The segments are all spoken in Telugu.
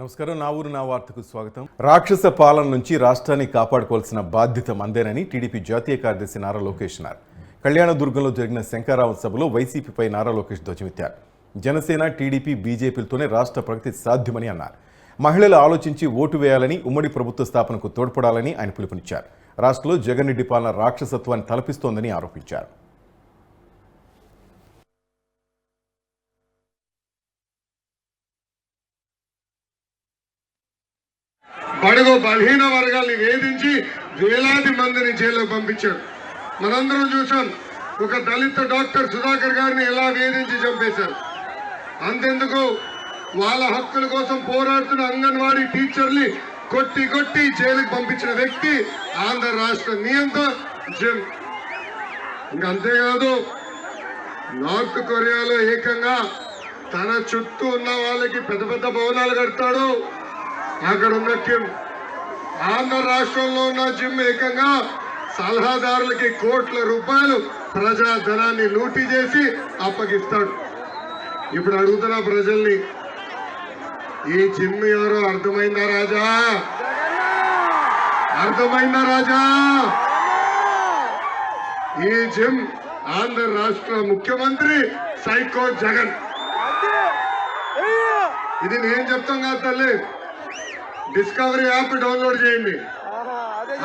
నమస్కారం. నా ఊరు నా వార్తకు స్వాగతం. రాక్షస పాలన నుంచి రాష్ట్రాన్ని కాపాడుకోవాల్సిన బాధ్యత మందేనని టీడీపీ జాతీయ కార్యదర్శి నారా లోకేష్ అన్నారు. కళ్యాణదుర్గంలో జరిగిన శంకరావం సభలో వైసీపీపై నారా లోకేష్ ధ్వజమెత్తారు. జనసేన, టీడీపీ, బీజేపీలతోనే రాష్ట్ర ప్రగతి సాధ్యమని అన్నారు. మహిళలు ఆలోచించి ఓటు వేయాలని, ఉమ్మడి ప్రభుత్వ స్థాపనకు తోడ్పడాలని ఆయన పిలుపునిచ్చారు. రాష్ట్రంలో జగన్ రెడ్డి పాలన రాక్షసత్వాన్ని తలపిస్తోందని ఆరోపించారు. బడుగు బలహీన వర్గాల్ని వేధించి వేలాది మందిని జైలుకు పంపించారు. మనందరం చూసాం. ఒక దళిత డాక్టర్ సుధాకర్ గారిని ఎలా వేధించి చంపేశారు. అంతెందుకు, వాళ్ళ హక్కుల కోసం పోరాడుతున్న అంగన్వాడీ టీచర్ని కొట్టి కొట్టి జైలుకు పంపించిన వ్యక్తి ఆంధ్ర రాష్ట్ర నియంత జిమ్. ఇంకా అంతేకాదు, నార్త్ కొరియాలో ఏకంగా తన చుట్టూ ఉన్న వాళ్ళకి పెద్ద పెద్ద భవనాలు కడతాడు. అక్కడ ఉన్న కిమ్, ఆంధ్ర రాష్ట్రంలో ఉన్న జిమ్ ఏకంగా సలహాదారులకి కోట్ల రూపాయలు ప్రజాధనాన్ని లూటీ చేసి అప్పగిస్తాడు. ఇప్పుడు అడుగుతున్న ప్రజల్ని, ఈ జిమ్ ఎవరో అర్థమైందా రాజా? అర్థమైందా రాజా? ఈ జిమ్ ఆంధ్ర రాష్ట్ర ముఖ్యమంత్రి సైకో జగన్. ఇది నేను చెప్తాం కాదు తల్లి. డిస్కవరీ యాప్ డౌన్లోడ్ చేయండి.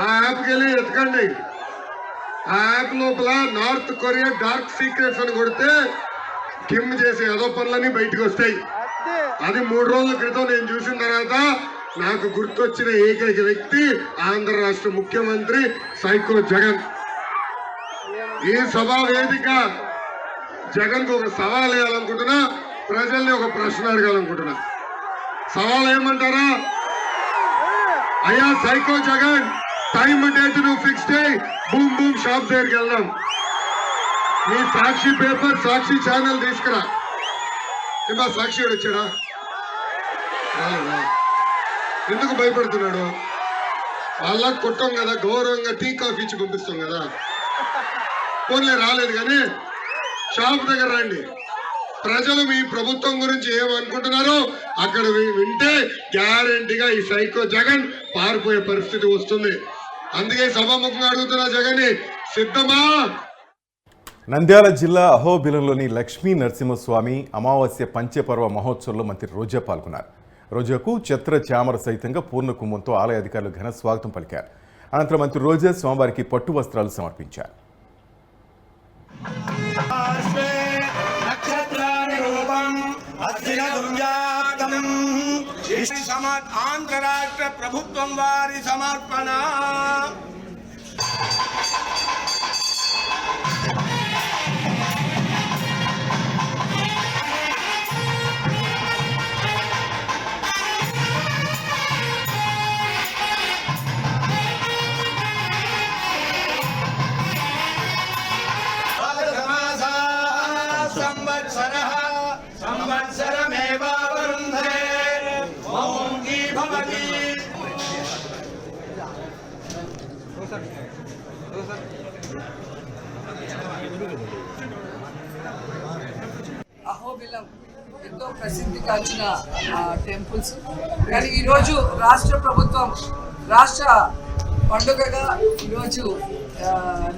ఆ యాప్కి వెళ్ళి ఎతకండి. ఆ యాప్ లోపల నార్త్ కొరియా డార్క్ సీక్రెట్స్ అని కొడితే కిమ్ చేసే ఏదో పనులన్నీ బయటకు వస్తాయి. అది 3 రోజుల క్రితం నేను చూసిన తర్వాత నాకు గుర్తొచ్చిన ఏకైక వ్యక్తి ఆంధ్ర రాష్ట్ర ముఖ్యమంత్రి సైకో జగన్. ఈ సభా వేదిక జగన్ కు ఒక సవాల్ వేయాలనుకుంటున్నా, ప్రజల్ని ఒక ప్రశ్న అడగాలనుకుంటున్నా. సవాల్ ఏమంటారా? అయ్యా సైకో జగన్, టైం డేట్ నువ్వు ఫిక్స్ చేయి, బూమ్ బూమ్ షాప్ దగ్గరికి వెళ్దాం. నీ సాక్షి పేపర్, సాక్షి ఛానల్ తీసుకురా. ఏమా సాక్షి వచ్చాడా? ఎందుకు భయపడుతున్నాడు? వాళ్ళ కొట్టాం కదా, గౌరవంగా టీ కాఫీ ఇచ్చి పంపిస్తాం కదా. ఫోన్లే రాలేదు కానీ షాప్ దగ్గర రండి. ప్రజలు మీ ప్రభుత్వం గురించి ఏమనుకుంటున్నారో అక్కడ వింటే గ్యారంటీగా ఈ సైకో జగన్ పారిపోయే పరిస్థితి వస్తుంది. అందుకే సభాముఖంగా అడుగుతున్నా, జగన్ సిద్ధమా? నంద్యాల జిల్లా అహోబిలంలోని లక్ష్మీ నరసింహస్వామి అమావాస్య పంచపర్వ మహోత్సవంలో మంత్రి రోజా పాల్గొన్నారు. రోజాకు ఛత్ర చామర సహితంగా పూర్ణ కుంభంతో ఆలయ అధికారులు ఘన స్వాగతం పలికారు. అనంతరం మంత్రి రోజా స్వామివారికి పట్టు వస్త్రాలు సమర్పించారు. ఆంధ్ర రాష్ట్ర ప్రభుత్వం వారి సమర్పణ. అహోబిలం ఎంతో ప్రసిద్ధిగాంచిన టెంపుల్స్. కానీ ఈరోజు రాష్ట్ర ప్రభుత్వం రాష్ట్ర పండుగగా ఈరోజు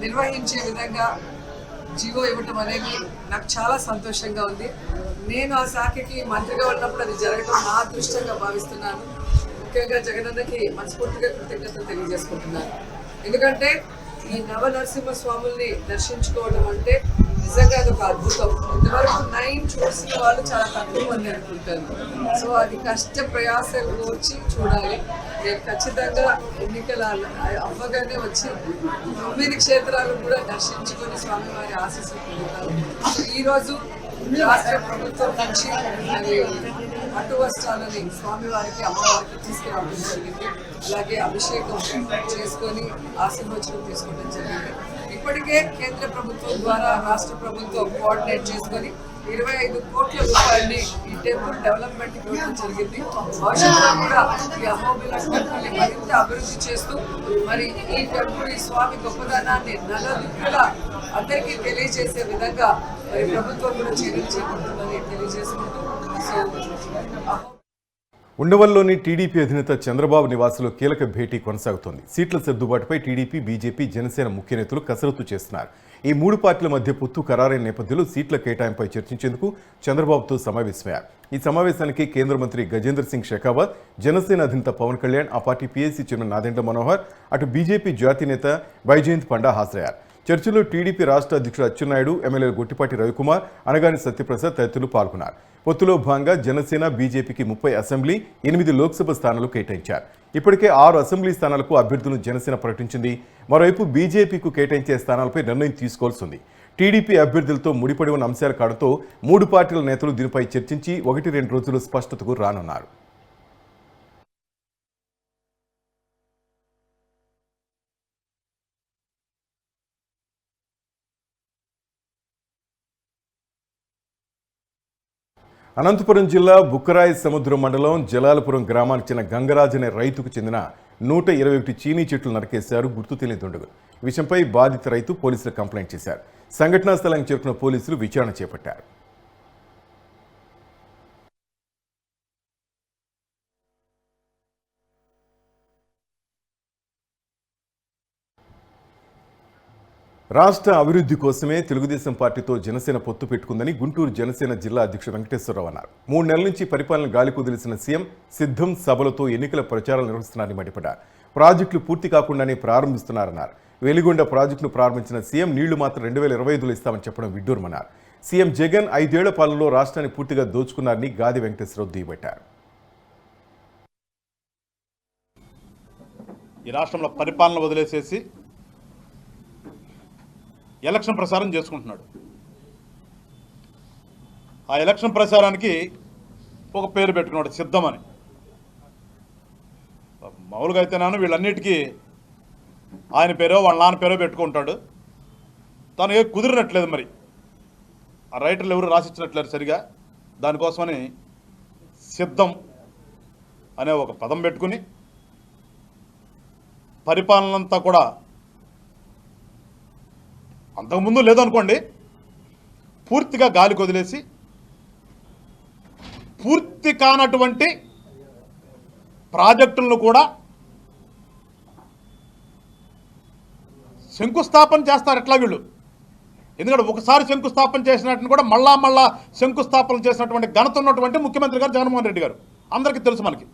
నిర్వహించే విధంగా జీవో ఇవ్వటం అనేది నాకు చాలా సంతోషంగా ఉంది. నేను ఆ శాఖకి మంత్రిగా ఉన్నప్పుడు అది జరగడం నా అదృష్టంగా భావిస్తున్నాను. ముఖ్యంగా జగనన్నకి మనస్ఫూర్తిగా కృతజ్ఞతలు తెలియజేసుకుంటున్నాను. ఎందుకంటే ఈ నవనరసింహ స్వాముల్ని దర్శించుకోవడం అంటే నిజంగా అది ఒక అద్భుతం. ఇంతవరకు 9 చూసిన వాళ్ళు చాలా తక్కువ మంది అనుకుంటారు. సో అది కష్ట ప్రయాసాలు వచ్చి చూడాలి. నేను ఖచ్చితంగా ఎన్నికల అవ్వగానే వచ్చి 9 క్షేత్రాలు కూడా దర్శించుకొని స్వామివారి ఆశీస్సులు పొందుతారు. ఈరోజు రాష్ట్ర ప్రభుత్వం నుంచి పట్టు వస్త్రాలని స్వామివారికి, అమ్మవారికి తీసుకురావడం జరిగింది. అలాగే అభిషేకం చేసుకొని ఆశీర్వచనం తీసుకోవడం జరిగింది. ఇప్పటికే కేంద్ర ప్రభుత్వం ద్వారా రాష్ట్ర ప్రభుత్వం కోఆర్డినేట్ చేసుకొని 25 కోట్ల రూపాయలని ఈ టెంపుల్ డెవలప్మెంట్ ఇవ్వడం జరిగింది. భవిష్యత్తులో కూడా ఈ అహోబిలం టెంపుల్ని మరింత అభివృద్ధి చేస్తూ మరి ఈ టెంపుల్, ఈ స్వామి గొప్పదనాన్ని నలుదిక్కులా అందరికీ తెలియజేసే విధంగా మరి ప్రభుత్వం కూడా చర్యలు చేపడుతుందని తెలియజేసుకుంటూ ఉండవల్లిలోని టీడీపీ అధినేత చంద్రబాబు నివాసులో కీలక భేటీ కొనసాగుతోంది. సీట్ల సర్దుబాటుపై టీడీపీ, బీజేపీ, జనసేన ముఖ్య నేతలు కసరత్తు చేస్తున్నారు. ఈ మూడు పార్టీల మధ్య పొత్తు ఖరారైన నేపథ్యంలో సీట్ల కేటాయింపై చర్చించేందుకు చంద్రబాబుతో సమావేశమయ్యారు. ఈ సమావేశానికి కేంద్ర మంత్రి గజేంద్ర సింగ్ షెకావత్, జనసేన అధినేత పవన్ కళ్యాణ్, ఆ party PAC chairman Nadendla Manohar, అటు బీజేపీ జాతీయ నేత వైజయంత్ పండా హాజరయ్యారు. చర్చలో టీడీపీ రాష్ట్ర అధ్యక్షుడు అచ్చెన్నాయుడు, ఎమ్మెల్యేలు గొట్టిపాటి రవికుమార్, అనగాని సత్యప్రసాద్ తదితరులు పాల్గొన్నారు. పొత్తులో భాగంగా జనసేన, బీజేపీకి 30 అసెంబ్లీ, 8 లోక్సభ స్థానాలు కేటాయించారు. ఇప్పటికే 6 అసెంబ్లీ స్థానాలకు అభ్యర్థులను జనసేన ప్రకటించింది. మరోవైపు బీజేపీకు కేటాయించే స్థానాలపై నిర్ణయం తీసుకోవాల్సి ఉంది. టీడీపీ అభ్యర్థులతో ముడిపడి ఉన్న అంశాల కాడంతో మూడు పార్టీల నేతలు దీనిపై చర్చించి 1-2 రోజుల్లో స్పష్టతకు రానున్నారు. అనంతపురం జిల్లా బుక్కరాయి సముద్రం మండలం జలాలపురం గ్రామానికి చెందిన గంగరాజ్ అనే రైతుకు చెందిన 121 చీనీ చెట్లు నరికేశారు గుర్తు తెలియని దుండగులు. ఈ విషయంపై బాధిత రైతు పోలీసులకు కంప్లైంట్ చేశారు. సంఘటనా స్థలానికి చేరుకున్న పోలీసులు విచారణ చేపట్టారు. రాష్ట్ర అభివృద్ధి కోసమే తెలుగుదేశం పార్టీతో జనసేన పొత్తు పెట్టుకుందని గుంటూరు జనసేన జిల్లా అధ్యక్షుడు వెంకటేశ్వరరావు అన్నారు. 3 నెలల నుంచి పరిపాలన గాలి కుదిలిసిన సీఎం సిద్ధం సభలతో ఎన్నికల ప్రచారాలు నిర్వహిస్తున్నారని మండిపడ్డారు. ప్రాజెక్టులు పూర్తి కాకుండానే ప్రారంభిస్తున్నారన్నారు. వెలిగొండ ప్రాజెక్టును ప్రారంభించిన సీఎం నీళ్లు మాత్రం 2025లో ఇస్తామని చెప్పడం విడ్డూరమన్నారు. సీఎం జగన్ 5 ఏళ్ల పాలనలో రాష్ట్రాన్ని పూర్తిగా దోచుకున్నారని గాది వెంకటేశ్వరరావు దుయ్యబట్టారు. ఈ రాష్ట్రంలో పరిపాలన వదిలేసేసి ఎలక్షన్ ప్రచారం చేసుకుంటున్నాడు. ఆ ఎలక్షన్ ప్రచారానికి ఒక పేరు పెట్టుకున్నాడు, సిద్ధమని. మామూలుగా అయితేనాను వీళ్ళన్నిటికీ ఆయన పేరో వాళ్ళ నాన్న పేరో పెట్టుకుంటాడు. తను ఏ కుదిరినట్లేదు, మరి ఆ రైటర్లు ఎవరు రాసిచ్చినట్లేదు సరిగా. దానికోసమని సిద్ధం అనే ఒక పదం పెట్టుకుని పరిపాలనంతా కూడా అంతకుముందు లేదనుకోండి పూర్తిగా గాలి కొదిలేసి పూర్తి కానటువంటి ప్రాజెక్టులను కూడా శంకుస్థాపన చేస్తారు ఎట్లా వీళ్ళు. ఎందుకంటే ఒకసారి శంకుస్థాపన చేసినట్టు కూడా మళ్ళా శంకుస్థాపన చేసినటువంటి ఘనత ఉన్నటువంటి ముఖ్యమంత్రి గారు జగన్మోహన్ రెడ్డి గారు అందరికీ తెలుసు మనకి.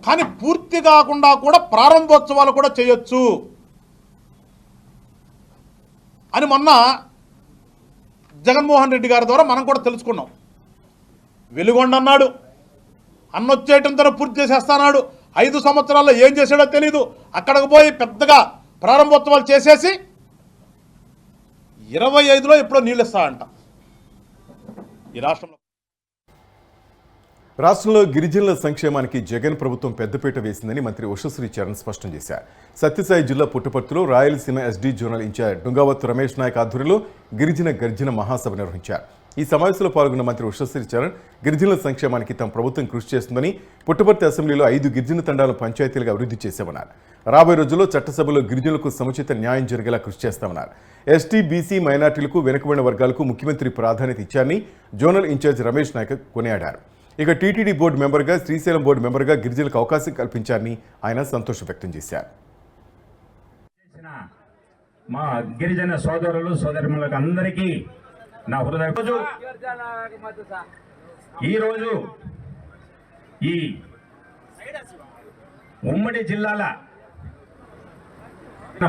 కానీ పూర్తి కాకుండా కూడా ప్రారంభోత్సవాలు కూడా చేయొచ్చు అని మొన్న జగన్మోహన్ రెడ్డి గారి ద్వారా మనం కూడా తెలుసుకున్నాం. వెలుగొండ అన్నాడు, అన్నొచ్చేయటంతో పూర్తి చేసేస్తాడు. 5 సంవత్సరాల్లో ఏం చేశాడో తెలీదు. అక్కడికి పోయి పెద్దగా ప్రారంభోత్సవాలు చేసేసి 25లో ఎప్పుడో నీళ్ళు ఇస్తాడంట. ఈ రాష్ట్రంలో గిరిజనుల సంక్షేమానికి జగన్ ప్రభుత్వం పెద్దపీట వేసిందని మంత్రి ఉషశ్రీ చరణ్ స్పష్టం చేశారు. సత్యసాయి జిల్లా పుట్టపర్తిలో Rayalaseema ST zonal incharge Dungavath Ramesh Naik ఆధ్వర్యంలో గిరిజన గర్జన మహాసభ నిర్వహించారు. ఈ సమావేశంలో పాల్గొన్న మంత్రి ఉషశ్రీ చరణ్ గిరిజనుల సంక్షేమానికి తమ ప్రభుత్వం కృషి చేస్తుందని, పుట్టపర్తి అసెంబ్లీలో 5 గిరిజన తండాలను పంచాయతీలుగా అభివృద్ధి చేశామన్నారు. రాబోయే రోజుల్లో చట్టసభలో గిరిజనులకు సముచిత న్యాయం జరిగేలా కృషి చేస్తామన్నారు. ఎస్టీ, బీసీ, మైనార్టీలకు, వెనుకబడిన వర్గాలకు ముఖ్యమంత్రి ప్రాధాన్యత ఇచ్చారని జోనల్ ఇన్ఛార్జ్ రమేష్ నాయక్ కొనియాడారు. ఇక టీటీడీ బోర్డు మెంబర్గా, శ్రీశైలం బోర్డు మెంబర్గా గిరిజనులకు అవకాశం కల్పించారని ఆయన సంతోషం వ్యక్తం చేశారు. మా గిరిజన సోదరులు సోదరిమణులకు అందరికీ నా హృదయ ఈరోజు ఈ ఉమ్మడి జిల్లాల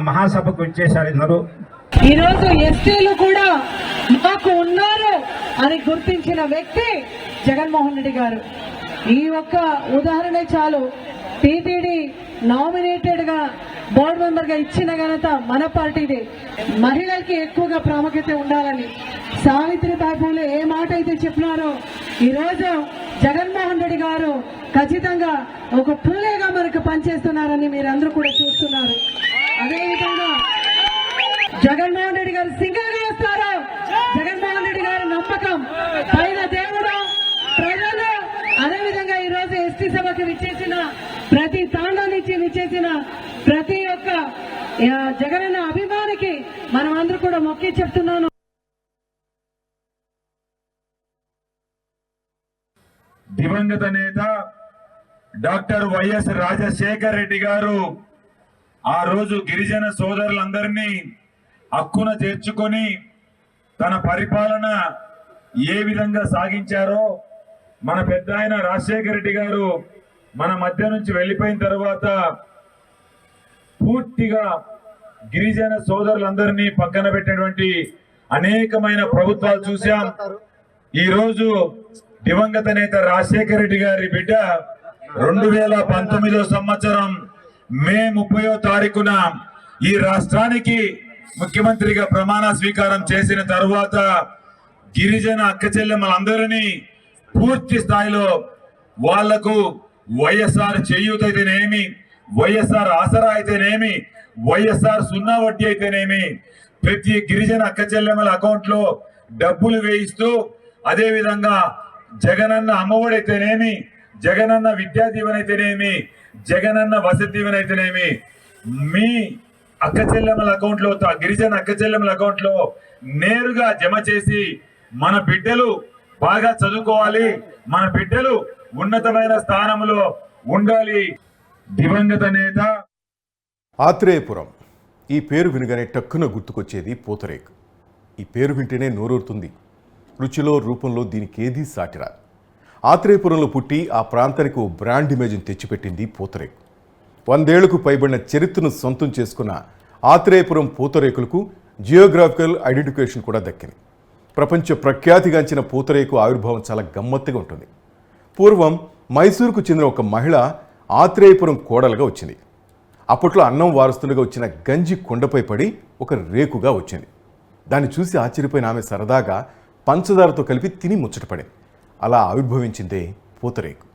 మహాసభకు వచ్చేసారు అందరూ. ఈరోజు ఎస్టీలు కూడా మాకు ఉన్నారు అని గుర్తించిన వ్యక్తి జగన్మోహన్ రెడ్డి గారు. ఈ ఒక్క ఉదాహరణ చాలు. టీటీడీ నామినేటెడ్ గా బోర్డు మెంబర్ గా ఇచ్చిన ఘనత మన పార్టీది. మహిళలకి ఎక్కువగా ప్రాముఖ్యత ఉండాలని సావిత్రిబాయి పూలే ఏ మాట అయితే చెప్పినారో ఈ రోజు జగన్మోహన్ రెడ్డి గారు ఖచ్చితంగా ఒక పూలేగా మనకు పనిచేస్తున్నారని మీరందరూ కూడా చూస్తున్నారు. అదేవిధంగా జగన్మోహన్ రెడ్డి గారు సింగిల్ గా వస్తారు. జగన్మోహన్ రెడ్డి గారి నమ్మకం పైన దేవుడు, ప్రజలు, అదేవిధంగా ఈ రోజు ఎస్టీ సభకి విచ్చేసిన ప్రతి తాండా నుంచి విచ్చేసిన ప్రతి ఒక్క జగనన్న అభిమానికి మనం అందరూ కూడా మొక్కి చెప్తున్నాను. దివంగత నేత డాక్టర్ వైఎస్ రాజశేఖర్ రెడ్డి గారు ఆ రోజు గిరిజన సోదరులందరినీ హక్కున చేర్చుకొని తన పరిపాలన ఏ విధంగా సాగించారో మన పెద్ద ఆయన రాజశేఖర రెడ్డి గారు మన మధ్య నుంచి వెళ్ళిపోయిన తర్వాత పూర్తిగా గిరిజన సోదరులందరినీ పక్కన పెట్టినటువంటి అనేకమైన ప్రభుత్వాలు చూశాం. ఈ రోజు దివంగత నేత రాజశేఖర రెడ్డి గారి బిడ్డ 2019 సంవత్సరం మే 30వ తారీఖున ఈ రాష్ట్రానికి ముఖ్యమంత్రిగా ప్రమాణ స్వీకారం చేసిన తర్వాత గిరిజన అక్క చెల్లెమ్మలందరినీ పూర్తి స్థాయిలో వాళ్లకు వైఎస్ఆర్ చేయూత అయితేనేమి, వైఎస్ఆర్ ఆసరా అయితేనేమి, వైఎస్ఆర్ సున్నా వడ్డీ అయితేనేమి ప్రతి గిరిజన అక్క చెల్లెమ్మల అకౌంట్ లో డబ్బులు వేయిస్తూ, అదే విధంగా జగనన్న అమ్మఒడి అయితేనేమి, జగనన్న విద్యా దీవెన అయితేనేమి, జగనన్న వసతి దీవెన అయితేనేమి మీ అక్క చెల్లెమ్మల అకౌంట్ లో, గిరిజన అక్క చెల్లెమ్మల అకౌంట్ లో నేరుగా జమ చేసి మన బిడ్డలు బాగా చదువుకోవాలి, మన బిడ్డలు ఉన్నతమైన స్థానంలో ఉండాలి. దివంగత నేత ఆత్రేయపురం ఈ పేరు వినగానే టక్కున గుర్తుకొచ్చేది పూతరేకు. ఈ పేరు వింటేనే నోరూరుతుంది. రుచిలో రూపంలో దీనికి ఏదీ సాటిరాదు. ఆత్రేయపురంలో పుట్టి ఆ ప్రాంతానికి ఓ బ్రాండ్ ఇమేజ్ని తెచ్చిపెట్టింది పూతరేకు. 100 ఏళ్లకు పైబడిన చరిత్రను సొంతం చేసుకున్న ఆత్రేయపురం పూతరేకులకు జియోగ్రాఫికల్ ఐడెంటిఫికేషన్ కూడా దక్కింది. ప్రపంచ ప్రఖ్యాతిగాంచిన పూతరేకు ఆవిర్భావం చాలా గమ్మత్తుగా ఉంటుంది. పూర్వం మైసూరుకు చెందిన ఒక మహిళ ఆత్రేయపురం కోడలుగా వచ్చింది. అప్పట్లో అన్నం వారసులుగా వచ్చిన గంజి కొండపై పడి ఒక రేకుగా వచ్చింది. దాన్ని చూసి ఆశ్చర్యపోయిన ఆమె సరదాగా పంచదారతో కలిపి తిని ముచ్చటపడింది. అలా ఆవిర్భవించిందే పూతరేకు.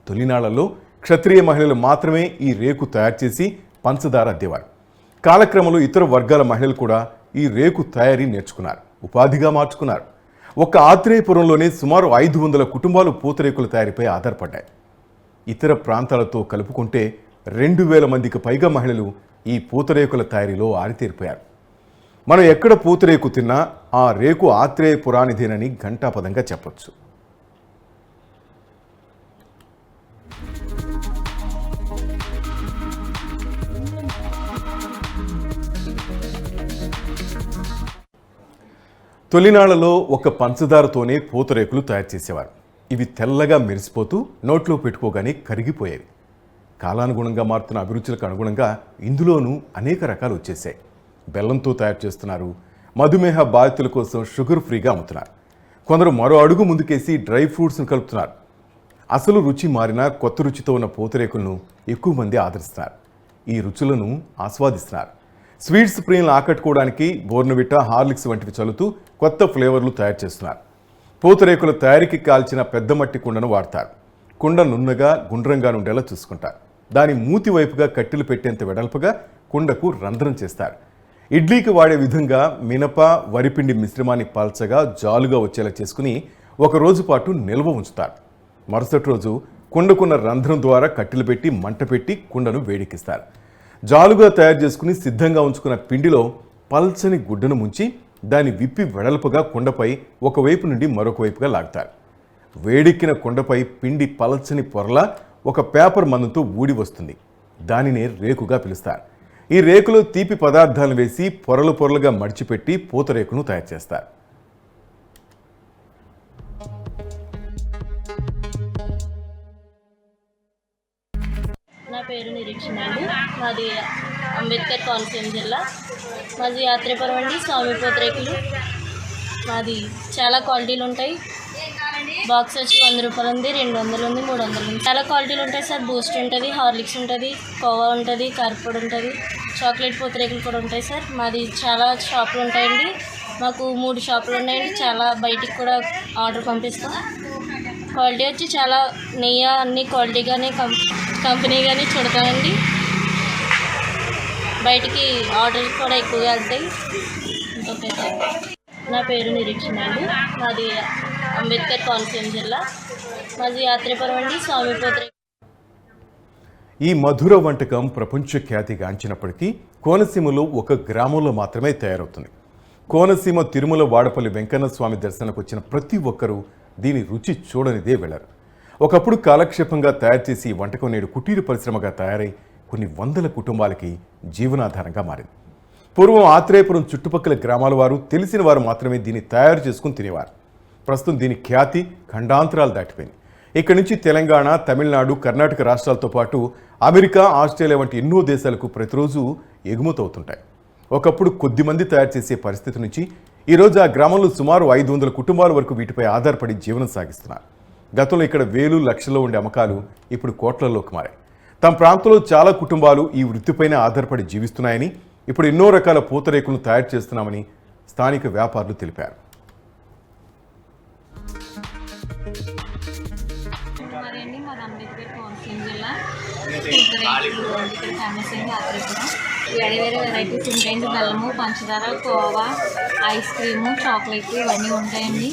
తొలినాళ్లలో క్షత్రియ మహిళలు మాత్రమే ఈ రేకు తయారు చేసి పంచదార అద్దేవారు. కాలక్రమంలో ఇతర వర్గాల మహిళలు కూడా ఈ రేకు తయారీ నేర్చుకున్నారు, ఉపాధిగా మార్చుకున్నారు. ఒక్క ఆత్రేయపురంలోనే సుమారు 500 కుటుంబాలు పూతరేకుల తయారీపై ఆధారపడ్డాయి. ఇతర ప్రాంతాలతో కలుపుకుంటే 2000 మందికి పైగా మహిళలు ఈ పూతరేకుల తయారీలో ఆరితేరిపోయారు. మనం ఎక్కడ పూతరేకు తిన్నా ఆ రేకు ఆత్రేయపురానిదేనని ఘంటాపదంగా చెప్పొచ్చు. తొలినాళ్లలో ఒక పంచదారతోనే పూతరేకులు తయారు చేసేవారు. ఇవి తెల్లగా మెరిసిపోతూ నోట్లో పెట్టుకోగానే కరిగిపోయేవి. కాలానుగుణంగా మారుతున్న అభిరుచులకు అనుగుణంగా ఇందులోనూ అనేక రకాలు వచ్చేసాయి. బెల్లంతో తయారు చేస్తున్నారు. మధుమేహ బాధితుల కోసం షుగర్ ఫ్రీగా అమ్ముతున్నారు. కొందరు మరో అడుగు ముందుకేసి డ్రై ఫ్రూట్స్ను కలుపుతున్నారు. అసలు రుచి మారిన కొత్త రుచితో ఉన్న పూతరేకులను ఎక్కువ మంది ఆదరిస్తున్నారు. ఈ రుచులను ఆస్వాదిస్తున్నారు. స్వీట్స్ ప్రియులను ఆకట్టుకోవడానికి బోర్నవిటా, హార్లిక్స్ వంటివి చల్లుతూ కొత్త ఫ్లేవర్లు తయారు చేస్తున్నారు. పూతరేకుల తయారీకి కాల్చిన పెద్ద మట్టి కుండను వాడతారు. కుండ నున్నగా గుండ్రంగా ఉండేలా చూసుకుంటారు. దాని మూతి వైపుగా కట్టెలు పెట్టేంత వెడల్పుగా కుండకు రంధ్రం చేస్తారు. ఇడ్లీకి వాడే విధంగా మినప, వరిపిండి మిశ్రమాన్ని పల్చగా జాలుగా వచ్చేలా చేసుకుని ఒక రోజు పాటు నిల్వ ఉంచుతారు. మరుసటి రోజు కుండకున్న రంధ్రం ద్వారా కట్టెలు పెట్టి మంట పెట్టి కుండను వేడెక్కిస్తారు. జాలుగా తయారు చేసుకుని సిద్ధంగా ఉంచుకున్న పిండిలో పల్చని గుడ్డను ముంచి దాన్ని విప్పి వెడల్పుగా కుండపై ఒకవైపు నుండి మరొక వైపుగా లాగుతారు. వేడెక్కిన కుండపై పిండి పలచని పొరలా ఒక పేపర్ మందంతో ఊడి వస్తుంది. దానినే రేకుగా పిలుస్తారు. ఈ రేకులో తీపి పదార్థాలను వేసి పొరలు పొరలుగా మడిచిపెట్టి పూతరేకును తయారు చేస్తారు. నా పేరు నిరీక్షణ అండి. మాది అంబేద్కర్ కోనసీమ జిల్లా. మాది యాత్రేపురం అండి. స్వామి పూతరేకులు మాది చాలా క్వాలిటీలు ఉంటాయి. బాక్స్ వచ్చి 100 రూపాయలు ఉంది, 200 ఉంది, 300 ఉంది. చాలా క్వాలిటీలు ఉంటాయి సార్. బూస్ట్ ఉంటుంది, హార్లిక్స్ ఉంటుంది, కోవా ఉంటుంది, కార్పొడి ఉంటుంది, చాక్లెట్ పూతరేకులు కూడా ఉంటాయి సార్. మాది చాలా షాపులు ఉంటాయండి. మాకు 3 షాపులు ఉన్నాయండి. చాలా బయటికి కూడా ఆర్డర్ పంపిస్తాం. క్వాలిటీ వచ్చి చాలా నెయ్యి అన్ని క్వాలిటీగానే కంపెనీగానే చూడతామండి. బయటికి ఆర్డర్ కూడా ఎక్కువగా వెళ్తాయి. Okay sir. నా పేరు నిరీక్షణ అండి. మాది అంబేద్కర్ కోనసీమ జిల్లా. మాది యాత్రేపురం అండి. స్వామి పూతరేకులు. ఈ మధుర వంటకం ప్రపంచ ఖ్యాతిగాంచినప్పటికీ కోనసీమలో ఒక గ్రామంలో మాత్రమే తయారవుతుంది. కోనసీమ తిరుమల వాడపల్లి వెంకన్న స్వామి దర్శనకు వచ్చిన ప్రతి ఒక్కరూ దీని రుచి చూడనిదే వెళ్ళరు. ఒకప్పుడు కాలక్షేపంగా తయారు చేసి ఈ వంటకం నేడు కుటీర పరిశ్రమగా తయారై కొన్ని వందల కుటుంబాలకి జీవనాధారంగా మారింది. పూర్వం ఆత్రేయపురం చుట్టుపక్కల గ్రామాల వారు తెలిసిన వారు మాత్రమే దీన్ని తయారు చేసుకుని తినేవారు. ప్రస్తుతం దీని ఖ్యాతి ఖండాంతరాలు దాటిపోయింది. ఇక్కడి నుంచి తెలంగాణ, తమిళనాడు, కర్ణాటక రాష్ట్రాలతో పాటు అమెరికా, ఆస్ట్రేలియా వంటి ఎన్నో దేశాలకు ప్రతిరోజు ఎగుమతవుతుంటాయి. ఒకప్పుడు కొద్దిమంది తయారు చేసే పరిస్థితి నుంచి ఈరోజు ఆ గ్రామంలో సుమారు 500 కుటుంబాల వరకు వీటిపై ఆధారపడి జీవనం సాగిస్తున్నారు. గతంలో ఇక్కడ వేలు లక్షల్లో ఉండే అమ్మకాలు ఇప్పుడు కోట్లలోకి మారాయి. తమ ప్రాంతంలో చాలా కుటుంబాలు ఈ వృత్తిపైన ఆధారపడి జీవిస్తున్నాయని, ఇప్పుడు ఎన్నో రకాల పూతరేకులను తయారు చేస్తున్నామని స్థానిక వ్యాపారులు తెలిపారు. మాది అంబేద్కర్ కోనసీమ జిల్లా. ఇక్కడ ఫేమస్ అయింది ఆత్రేయపురం. వేరే వేరే వెరైటీస్ ఉంటాయండి. బెల్లము, పంచదార, కోవా, ఐస్ క్రీము, చాక్లెట్ ఇవన్నీ ఉంటాయండి.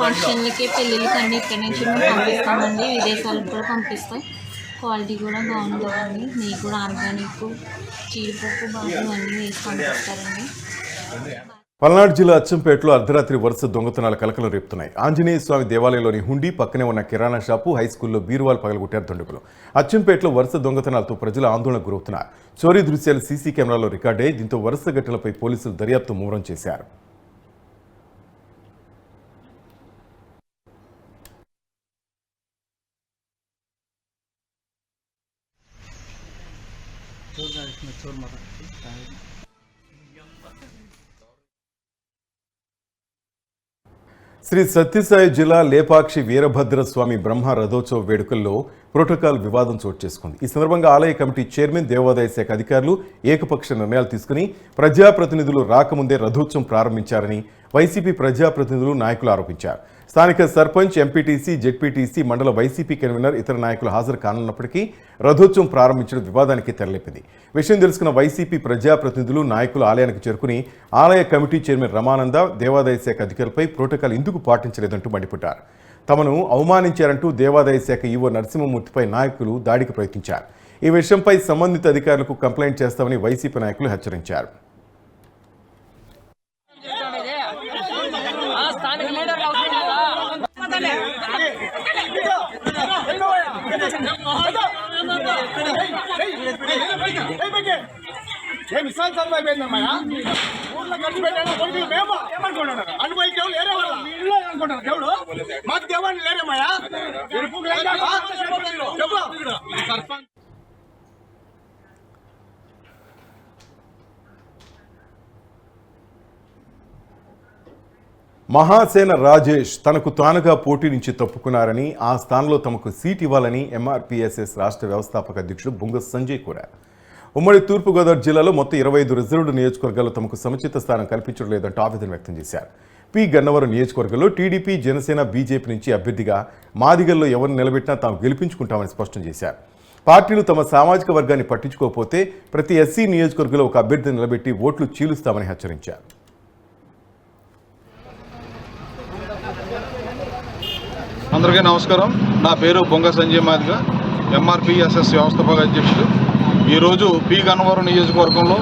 ఫంక్షన్లకి, పెళ్ళిళ్ళకి అన్నీ ఇక్కడి నుంచి మేము పంపిస్తామండి. విదేశాలకు కూడా పంపిస్తాం. క్వాలిటీ కూడా బాగుంటుందండి. నెయ్యి కూడా ఆర్గానిక్, జీడిపప్పు, బాదం అన్నీ వేసి పంపిస్తారండి. పల్నాడు జిల్లా అచ్చంపేటలో అర్ధరాత్రి వరుస దొంగతనాల కలకలం రేపుతున్నాయి. ఆంజనేయ స్వామి దేవాలయంలోని హుండీ పక్కనే ఉన్న కిరాణా షాపు, హైస్కూల్లో బీరువాలు పగలగొట్టారు దుండగులు. అచ్చంపేటలో వరుస దొంగతనాలతో ప్రజలు ఆందోళనకు గురవుతున్నారు. చోరీ దృశ్యాలు సీసీ కెమెరాలో రికార్డయ్యాయి. దీంతో వరుస ఘటనలపై పోలీసులు దర్యాప్తు ముమ్మరం చేశారు. శ్రీ సత్యసాయి జిల్లా లేపాక్షి వీరభద్ర స్వామి బ్రహ్మ రథోత్సవ వేడుకల్లో ప్రోటోకాల్ వివాదం చోటు చేసుకుంది. ఈ సందర్భంగా ఆలయ కమిటీ చైర్మన్, దేవాదాయ శాఖ అధికారులు ఏకపక్ష నిర్ణయాలు తీసుకుని ప్రజాప్రతినిధులు రాకముందే రథోత్సవం ప్రారంభించారని వైసీపీ ప్రజాప్రతినిధులు, నాయకులు ఆరోపించారు. స్థానిక సర్పంచ్, ఎంపీటీసీ, జెడ్పీటీసీ, మండల వైసీపీ కన్వీనర్, ఇతర నాయకులు హాజరు కానున్నప్పటికీ రథోత్సవం ప్రారంభించడం వివాదానికి తెరలేపింది. విషయం తెలుసుకున్న వైసీపీ ప్రజాప్రతినిధులు, నాయకులు ఆలయానికి చేరుకుని ఆలయ కమిటీ చైర్మన్ రమానంద, దేవాదాయ శాఖ అధికారులపై ప్రోటోకాల్ ఎందుకు పాటించలేదంటూ మండిపడ్డారు. తమను అవమానించారంటూ దేవాదాయ శాఖ ఈవో నరసింహమూర్తిపై నాయకులు దాడికి ప్రయత్నించారు. ఈ విషయంపై సంబంధిత అధికారులకు కంప్లైంట్ చేస్తామని వైసీపీ నాయకులు హెచ్చరించారు. మహాసేన రాజేష్ తనకు తానుగా పోటీ నుంచి తప్పుకున్నారని, ఆ స్థానంలో తమకు సీట్ ఇవ్వాలని ఎంఆర్పీఎస్ఎస్ రాష్ట్ర వ్యవస్థాపక అధ్యక్షుడు బొంగ సంజయ్ కోరారు. ఉమ్మడి తూర్పుగోదావరి జిల్లాలో మొత్తం 25 రిజర్వ్డ్ నియోజకవర్గాల్లో తమకు సముచిత స్థానం కల్పించడం లేదంటూ ఆవేదన వ్యక్తం చేశారు. పి గన్నవరం నియోజకవర్గంలో టీడీపీ, జనసేన, బీజేపీ నుంచి అభ్యర్థిగా మాదిగల్లో ఎవరిని నిలబెట్టినా తాము గెలిపించుకుంటామని స్పష్టం చేశారు. పార్టీలు తమ సామాజిక వర్గాన్ని పట్టించుకోకపోతే ప్రతి ఎస్సీ నియోజకవర్గంలో ఒక అభ్యర్థిని నిలబెట్టి ఓట్లు చీలుస్తామని హెచ్చరించారు. అందరికీ నమస్కారం. నా పేరు బొంగ సంజయ్ మాదిగ, ఎంఆర్పీఎస్ఎస్ వ్యవస్థాపక అధ్యక్షుడు. ఈరోజు పి గన్నవరం నియోజకవర్గంలో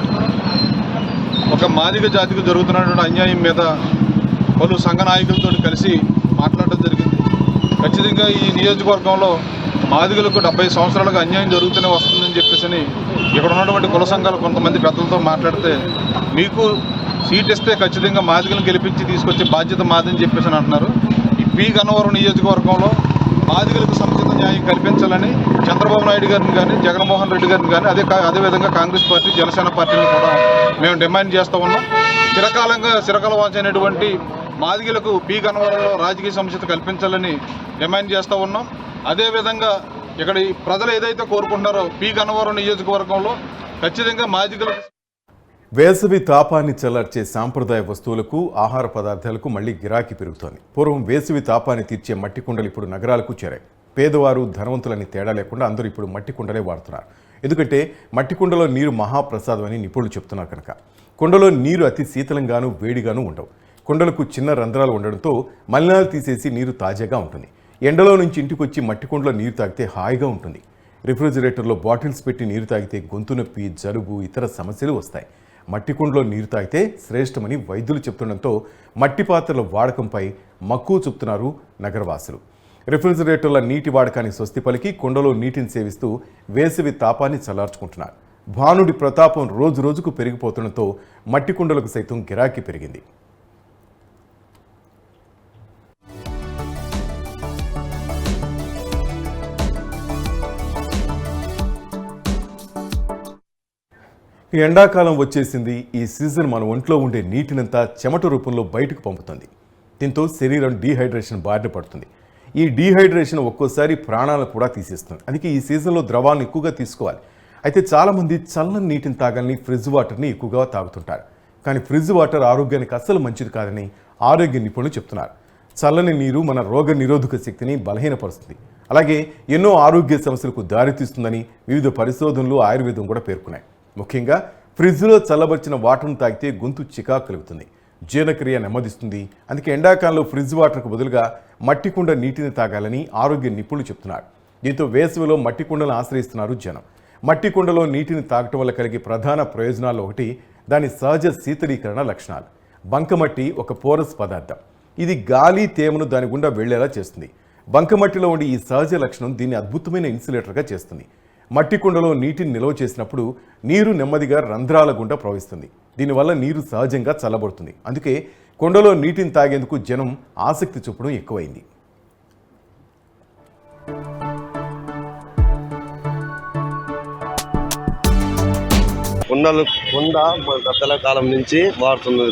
ఒక మాదిగ జాతికి జరుగుతున్నటువంటి అన్యాయం మీద పలు సంఘ నాయకులతో కలిసి మాట్లాడడం జరిగింది. ఖచ్చితంగా ఈ నియోజకవర్గంలో మాదిగలకు 70 సంవత్సరాలుగా అన్యాయం జరుగుతూనే వస్తుందని చెప్పేసి ఇక్కడ ఉన్నటువంటి కుల సంఘాలు కొంతమంది పెద్దలతో మాట్లాడితే, మీకు సీట్ ఇస్తే ఖచ్చితంగా మాదిగలను గెలిపించి తీసుకొచ్చే బాధ్యత మాదని చెప్పేసి అంటున్నారు. ఈ పి గన్నవరం నియోజకవర్గంలో మాదిగలకు సముచిత న్యాయం కల్పించాలని చంద్రబాబు నాయుడు గారిని కానీ, జగన్మోహన్ రెడ్డి గారిని కానీ, అదేవిధంగా కాంగ్రెస్ పార్టీ, జనసేన పార్టీని కూడా మేము డిమాండ్ చేస్తూ ఉన్నాం. చిరకాల వాంఛనటువంటి మాదిగలకు పి గన్నవరంలో రాజకీయ సముచిత కల్పించాలని డిమాండ్ చేస్తూ ఉన్నాం. అదేవిధంగా ఇక్కడ ఈ ప్రజలు ఏదైతే కోరుకుంటున్నారో పి గన్నవరం నియోజకవర్గంలో ఖచ్చితంగా మాదిగలకు వేసవి తాపాన్ని చల్లార్చే సాంప్రదాయ వస్తువులకు, ఆహార పదార్థాలకు మళ్లీ గిరాకీ పెరుగుతోంది. పూర్వం వేసవి తాపాన్ని తీర్చే మట్టి కుండలు ఇప్పుడు నగరాలకు చేరాయి. పేదవారు, ధనవంతులని తేడా లేకుండా అందరూ ఇప్పుడు మట్టి కుండలే వాడుతున్నారు. ఎందుకంటే మట్టి కుండలో నీరు మహాప్రసాదం అని నిపుణులు చెప్తున్నారు కనుక. కుండలో నీరు అతి శీతలంగానూ వేడిగానూ ఉండవు. కుండలకు చిన్న రంధ్రాలు ఉండడంతో మలినాలు తీసేసి నీరు తాజాగా ఉంటుంది. ఎండలో నుంచి ఇంటికి వచ్చి మట్టి కుండలో నీరు తాగితే హాయిగా ఉంటుంది. రిఫ్రిజిరేటర్లో బాటిల్స్ పెట్టి నీరు తాగితే గొంతు నొప్పి, జలుబు, ఇతర సమస్యలు వస్తాయి. మట్టి కుండలో నీరు తాగితే శ్రేష్టమని వైద్యులు చెప్తుండడంతో మట్టి పాత్రల వాడకంపై మక్కువ చూపుతున్నారు నగరవాసులు. రిఫ్రిజిరేటర్ల నీటి వాడకానికి స్వస్తి పలికి కుండలో నీటిని సేవిస్తూ వేసవి తాపాన్ని చల్లార్చుకుంటున్నారు. భానుడి ప్రతాపం రోజు రోజుకు పెరిగిపోతుండటంతో మట్టి కుండలకు సైతం గిరాకీ పెరిగింది. ఈ ఎండాకాలం వచ్చేసింది. ఈ సీజన్ మన ఒంట్లో ఉండే నీటినంతా చెమట రూపంలో బయటకు పంపుతుంది. దీంతో శరీరం డీహైడ్రేషన్ బారిన పడుతుంది. ఈ డీహైడ్రేషన్ ఒక్కోసారి ప్రాణాలను కూడా తీసేస్తుంది. అందుకే ఈ సీజన్లో ద్రవాలను ఎక్కువగా తీసుకోవాలి. అయితే చాలామంది చల్లని నీటిని తాగాలని ఫ్రిడ్జ్ వాటర్ని ఎక్కువగా తాగుతుంటారు. కానీ ఫ్రిడ్జ్ వాటర్ ఆరోగ్యానికి అస్సలు మంచిది కాదని ఆరోగ్య నిపుణులు చెప్తున్నారు. చల్లని నీరు మన రోగ నిరోధక శక్తిని బలహీనపరుస్తుంది. అలాగే ఎన్నో ఆరోగ్య సమస్యలకు దారితీస్తుందని వివిధ పరిశోధనలు ఆయుర్వేదం కూడా పేర్కొన్నాయి. ముఖ్యంగా ఫ్రిడ్జ్లో చల్లబరిచిన వాటర్ను తాగితే గొంతు చికాకు కలుగుతుంది, జీర్ణక్రియ నెమ్మదిస్తుంది. అందుకే ఎండాకాలంలో ఫ్రిడ్జ్ వాటర్కు బదులుగా మట్టి కుండ నీటిని తాగాలని ఆరోగ్య నిపుణులు చెప్తున్నారు. దీంతో వేసవిలో మట్టి కుండలను ఆశ్రయిస్తున్నారు జనం. మట్టి కుండలో నీటిని తాగటం వల్ల కలిగే ప్రధాన ప్రయోజనాల్లో ఒకటి దాని సహజ శీతలీకరణ లక్షణాలు. బంకమట్టి ఒక పోరస్ పదార్థం. ఇది గాలి తేమను దాని గుండా వెళ్లేలా చేస్తుంది. బంకమట్టిలో ఉండే ఈ సహజ లక్షణం దీన్ని అద్భుతమైన ఇన్సులేటర్గా చేస్తుంది. మట్టి కుండలో నీటిని నిల్వ చేసినప్పుడు నీరు నెమ్మదిగా రంధ్రాల గుండా ప్రవహిస్తుంది. దీనివల్ల నీరు సహజంగా చల్లబడుతుంది. అందుకే కుండలో నీటిని తాగేందుకు జనం ఆసక్తి చూపడం ఎక్కువైంది. కుండ మన పెద్దల కాలం నుంచి వాడుతున్నది.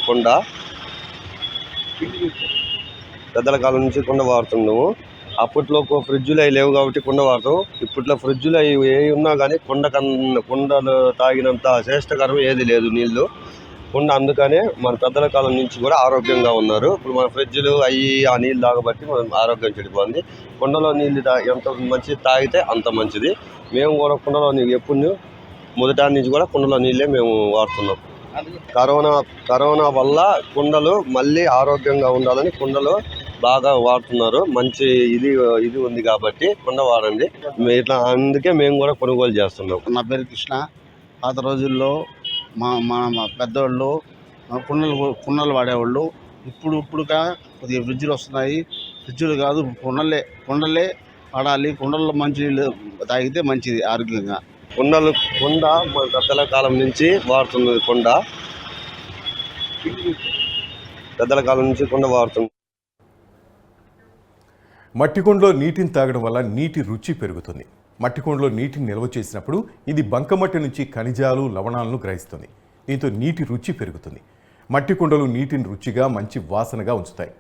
పెద్దల కాలం నుంచి కుండ వాడుతున్నాము. అప్పట్లో ఫ్రిడ్జ్లు అవి లేవు కాబట్టి కుండ వాడతాం. ఇప్పట్లో ఫ్రిడ్జ్లు అవి ఏ ఉన్నా కానీ కుండలు తాగినంత శ్రేష్టకరం ఏది లేదు నీళ్ళు. కుండ అందుకనే మన పెద్దల కాలం నుంచి కూడా ఆరోగ్యంగా ఉన్నారు. ఇప్పుడు మన ఫ్రిడ్జ్లు అవి ఆ నీళ్ళు తాగబట్టి మన ఆరోగ్యం చెడిపోయింది. కుండలో నీళ్ళు ఎంత మంచిది తాగితే అంత మంచిది. మేము కూడా కుండలో నీళ్ళు ఎప్పుడు మొదటి నుంచి కూడా కుండలో నీళ్ళే మేము వాడుతున్నాం. కరోనా వల్ల కుండలు మళ్ళీ ఆరోగ్యంగా ఉండాలని కుండలు బాగా వాడుతున్నారు. మంచి ఇది ఉంది కాబట్టి కుండ వాడండి. ఇట్లా అందుకే మేము కూడా కొనుగోలు చేస్తున్నాం. నా పేరు కృష్ణ. పాత రోజుల్లో మా పెద్దవాళ్ళు కుండలు వాడేవాళ్ళు. ఇప్పుడుగా కొద్దిగా ఫ్రిడ్జ్లు వస్తున్నాయి. ఫ్రిడ్జ్లు కాదు, కుండలే వాడాలి. కుండల్లో మంచి నీళ్ళు తాగితే మంచిది ఆరోగ్యంగా. కుండ మన పెద్దల కాలం నుంచి వాడుతున్నది. పెద్దల కాలం నుంచి కుండ వాడుతుంది. మట్టి కుండలో నీటిని తాగడం వల్ల నీటి రుచి పెరుగుతుంది. మట్టి కుండలో నీటిని నిల్వ చేసినప్పుడు ఇది బంకమట్టి నుంచి ఖనిజాలు, లవణాలను గ్రహిస్తుంది. దీంతో నీటి రుచి పెరుగుతుంది. మట్టి కుండలు నీటిని రుచిగా, మంచి వాసనగా ఉంచుతాయి.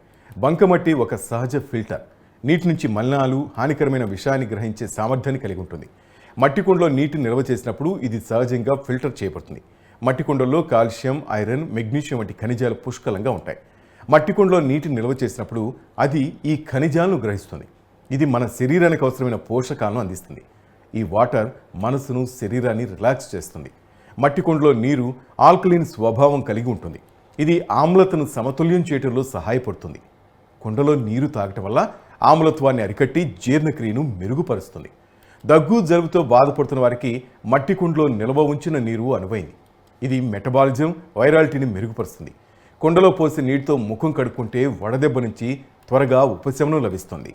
బంకమట్టి ఒక సహజ ఫిల్టర్. నీటి నుంచి మలినాలు, హానికరమైన విషాన్ని గ్రహించే సామర్థ్యాన్ని కలిగి ఉంటుంది. మట్టి కుండలో నీటిని నిల్వ చేసినప్పుడు ఇది సహజంగా ఫిల్టర్ చేయబడుతుంది. మట్టి కుండల్లో కాల్షియం, ఐరన్, మెగ్నీషియం వంటి ఖనిజాలు పుష్కలంగా ఉంటాయి. మట్టి కుండలో నీటిని నిల్వ చేసినప్పుడు అది ఈ ఖనిజాలను గ్రహిస్తుంది. ఇది మన శరీరానికి అవసరమైన పోషకాలను అందిస్తుంది. ఈ వాటర్ మనసును, శరీరాన్ని రిలాక్స్ చేస్తుంది. మట్టి కుండలో నీరు ఆల్కలీన్ స్వభావం కలిగి ఉంటుంది. ఇది ఆమ్లతను సమతుల్యం చేయడంలో సహాయపడుతుంది. కుండలో నీరు తాగటం వల్ల ఆమ్లత్వాన్ని అరికట్టి జీర్ణక్రియను మెరుగుపరుస్తుంది. దగ్గు, జలుబుతో బాధపడుతున్న వారికి మట్టి కుండలో నిల్వ ఉంచిన నీరు అనువైంది. ఇది మెటబాలిజం, వైరాలిటీని మెరుగుపరుస్తుంది. కుండలో పోసి నీటితో ముఖం కడుక్కుంటే వడదెబ్బ నుంచి త్వరగా ఉపశమనం లభిస్తుంది.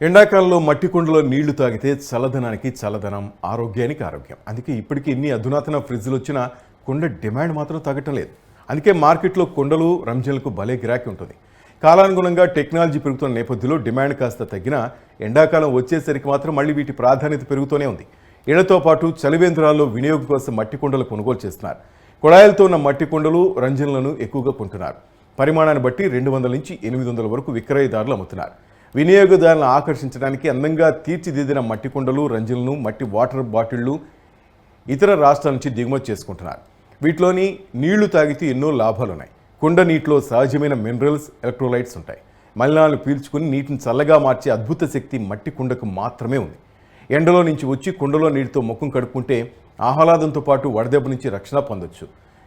ఎండాకాలంలో మట్టి కుండలో నీళ్లు తాగితే చల్లదనానికి చల్లదనం, ఆరోగ్యానికి ఆరోగ్యం. అందుకే ఇప్పటికీ ఎన్ని అధునాతన ఫ్రిడ్జ్లు వచ్చినా కుండ డిమాండ్ మాత్రం తగ్గటం లేదు. అందుకే మార్కెట్లో కుండలు, రంజన్లకు భలే గిరాకీ ఉంటుంది. కాలానుగుణంగా టెక్నాలజీ పెరుగుతున్న నేపథ్యంలో డిమాండ్ కాస్త తగ్గినా ఎండాకాలం వచ్చేసరికి మాత్రం మళ్ళీ వీటి ప్రాధాన్యత పెరుగుతూనే ఉంది. ఇళ్లతో పాటు చలివేంద్రాల్లో వినియోగం కోసం మట్టి కుండలు కొనుగోలు చేస్తున్నారు. కుళాయిలతో ఉన్న మట్టి కుండలు, రంజన్లను ఎక్కువగా కొంటున్నారు. పరిమాణాన్ని బట్టి 200 నుంచి 800 వరకు విక్రయదారులు అమ్ముతున్నారు. వినియోగదారులను ఆకర్షించడానికి అందంగా తీర్చిదిద్దిన మట్టి కుండలు, రంజన్లను, మట్టి వాటర్ బాటిళ్లు ఇతర రాష్ట్రాల నుంచి దిగుమతి చేసుకుంటున్నారు. వీటిలోని నీళ్లు తాగితే ఎన్నో లాభాలున్నాయి. కుండ నీటిలో సహజమైన మినరల్స్, ఎలక్ట్రోలైట్స్ ఉంటాయి. మలినాలను పీల్చుకుని నీటిని చల్లగా మార్చే అద్భుత శక్తి మట్టి కుండకు మాత్రమే ఉంది. ఎండలో నుంచి వచ్చి కుండలో నీటితో ముఖం కడుక్కుంటే ఆహ్లాదంతో పాటు వడదెబ్బ నుంచి రక్షణ పొందొచ్చు.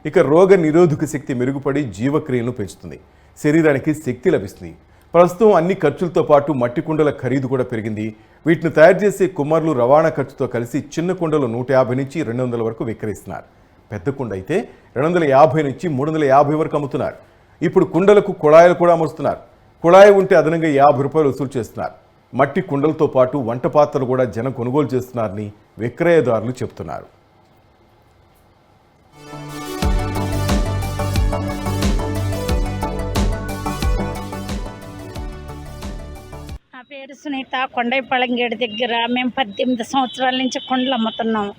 ఇక రోగ నిరోధక శక్తి మెరుగుపడి జీవక్రియను పెంచుతుంది, శరీరానికి శక్తి లభిస్తుంది. ప్రస్తుతం అన్ని ఖర్చులతో పాటు మట్టి కుండల ఖరీదు కూడా పెరిగింది. వీటిని తయారు చేసే కుమ్మర్లు రవాణా ఖర్చుతో కలిసి చిన్న కుండలు 150 నుంచి 200 వరకు విక్రయిస్తున్నారు. పెద్ద కుండ అయితే 250 నుంచి 350 వరకు అమ్ముతున్నారు. ఇప్పుడు కుండలకు కుళాయిలు కూడా అమరుస్తున్నారు. కుళాయి ఉంటే అదనంగా 50 రూపాయలు వసూలు చేస్తున్నారు. మట్టి కుండలతో పాటు వంట పాత్రలు కూడా జనం కొనుగోలు చేస్తున్నారని విక్రయదారులు చెబుతున్నారు. నా పేరు సునీత. కొండైపాళెం గేట్ దగ్గర మేము 18 సంవత్సరాల నుంచి కుండలు అమ్ముతున్నాము.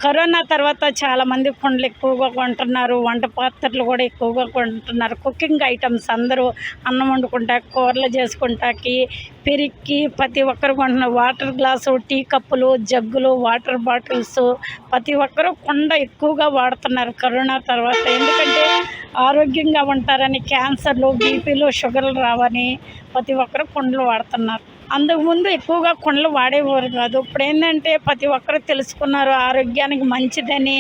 కరోనా తర్వాత చాలామంది కుండలు ఎక్కువగా కొంటున్నారు, వంట పాత్రలు కూడా ఎక్కువగా కొంటున్నారు. కుకింగ్ ఐటమ్స్ అందరూ అన్నం వండుకుంటా, కూరలు చేసుకుంటాకి, పెరిక్కి ప్రతి ఒక్కరు కొంటున్నారు. వాటర్ గ్లాసు, టీ కప్పులు, జగ్గులు, వాటర్ బాటిల్స్ ప్రతి ఒక్కరూ కుండ ఎక్కువగా వాడుతున్నారు కరోనా తర్వాత. ఎందుకంటే ఆరోగ్యంగా ఉంటారని, క్యాన్సర్లు, బీపీలు, షుగర్లు రావని ప్రతి ఒక్కరు కుండలు వాడుతున్నారు. అంతకుముందు ఎక్కువగా కుండలు వాడేవారు కాదు. ఇప్పుడు ఏంటంటే ప్రతి ఒక్కరు తెలుసుకున్నారు ఆరోగ్యానికి మంచిదని.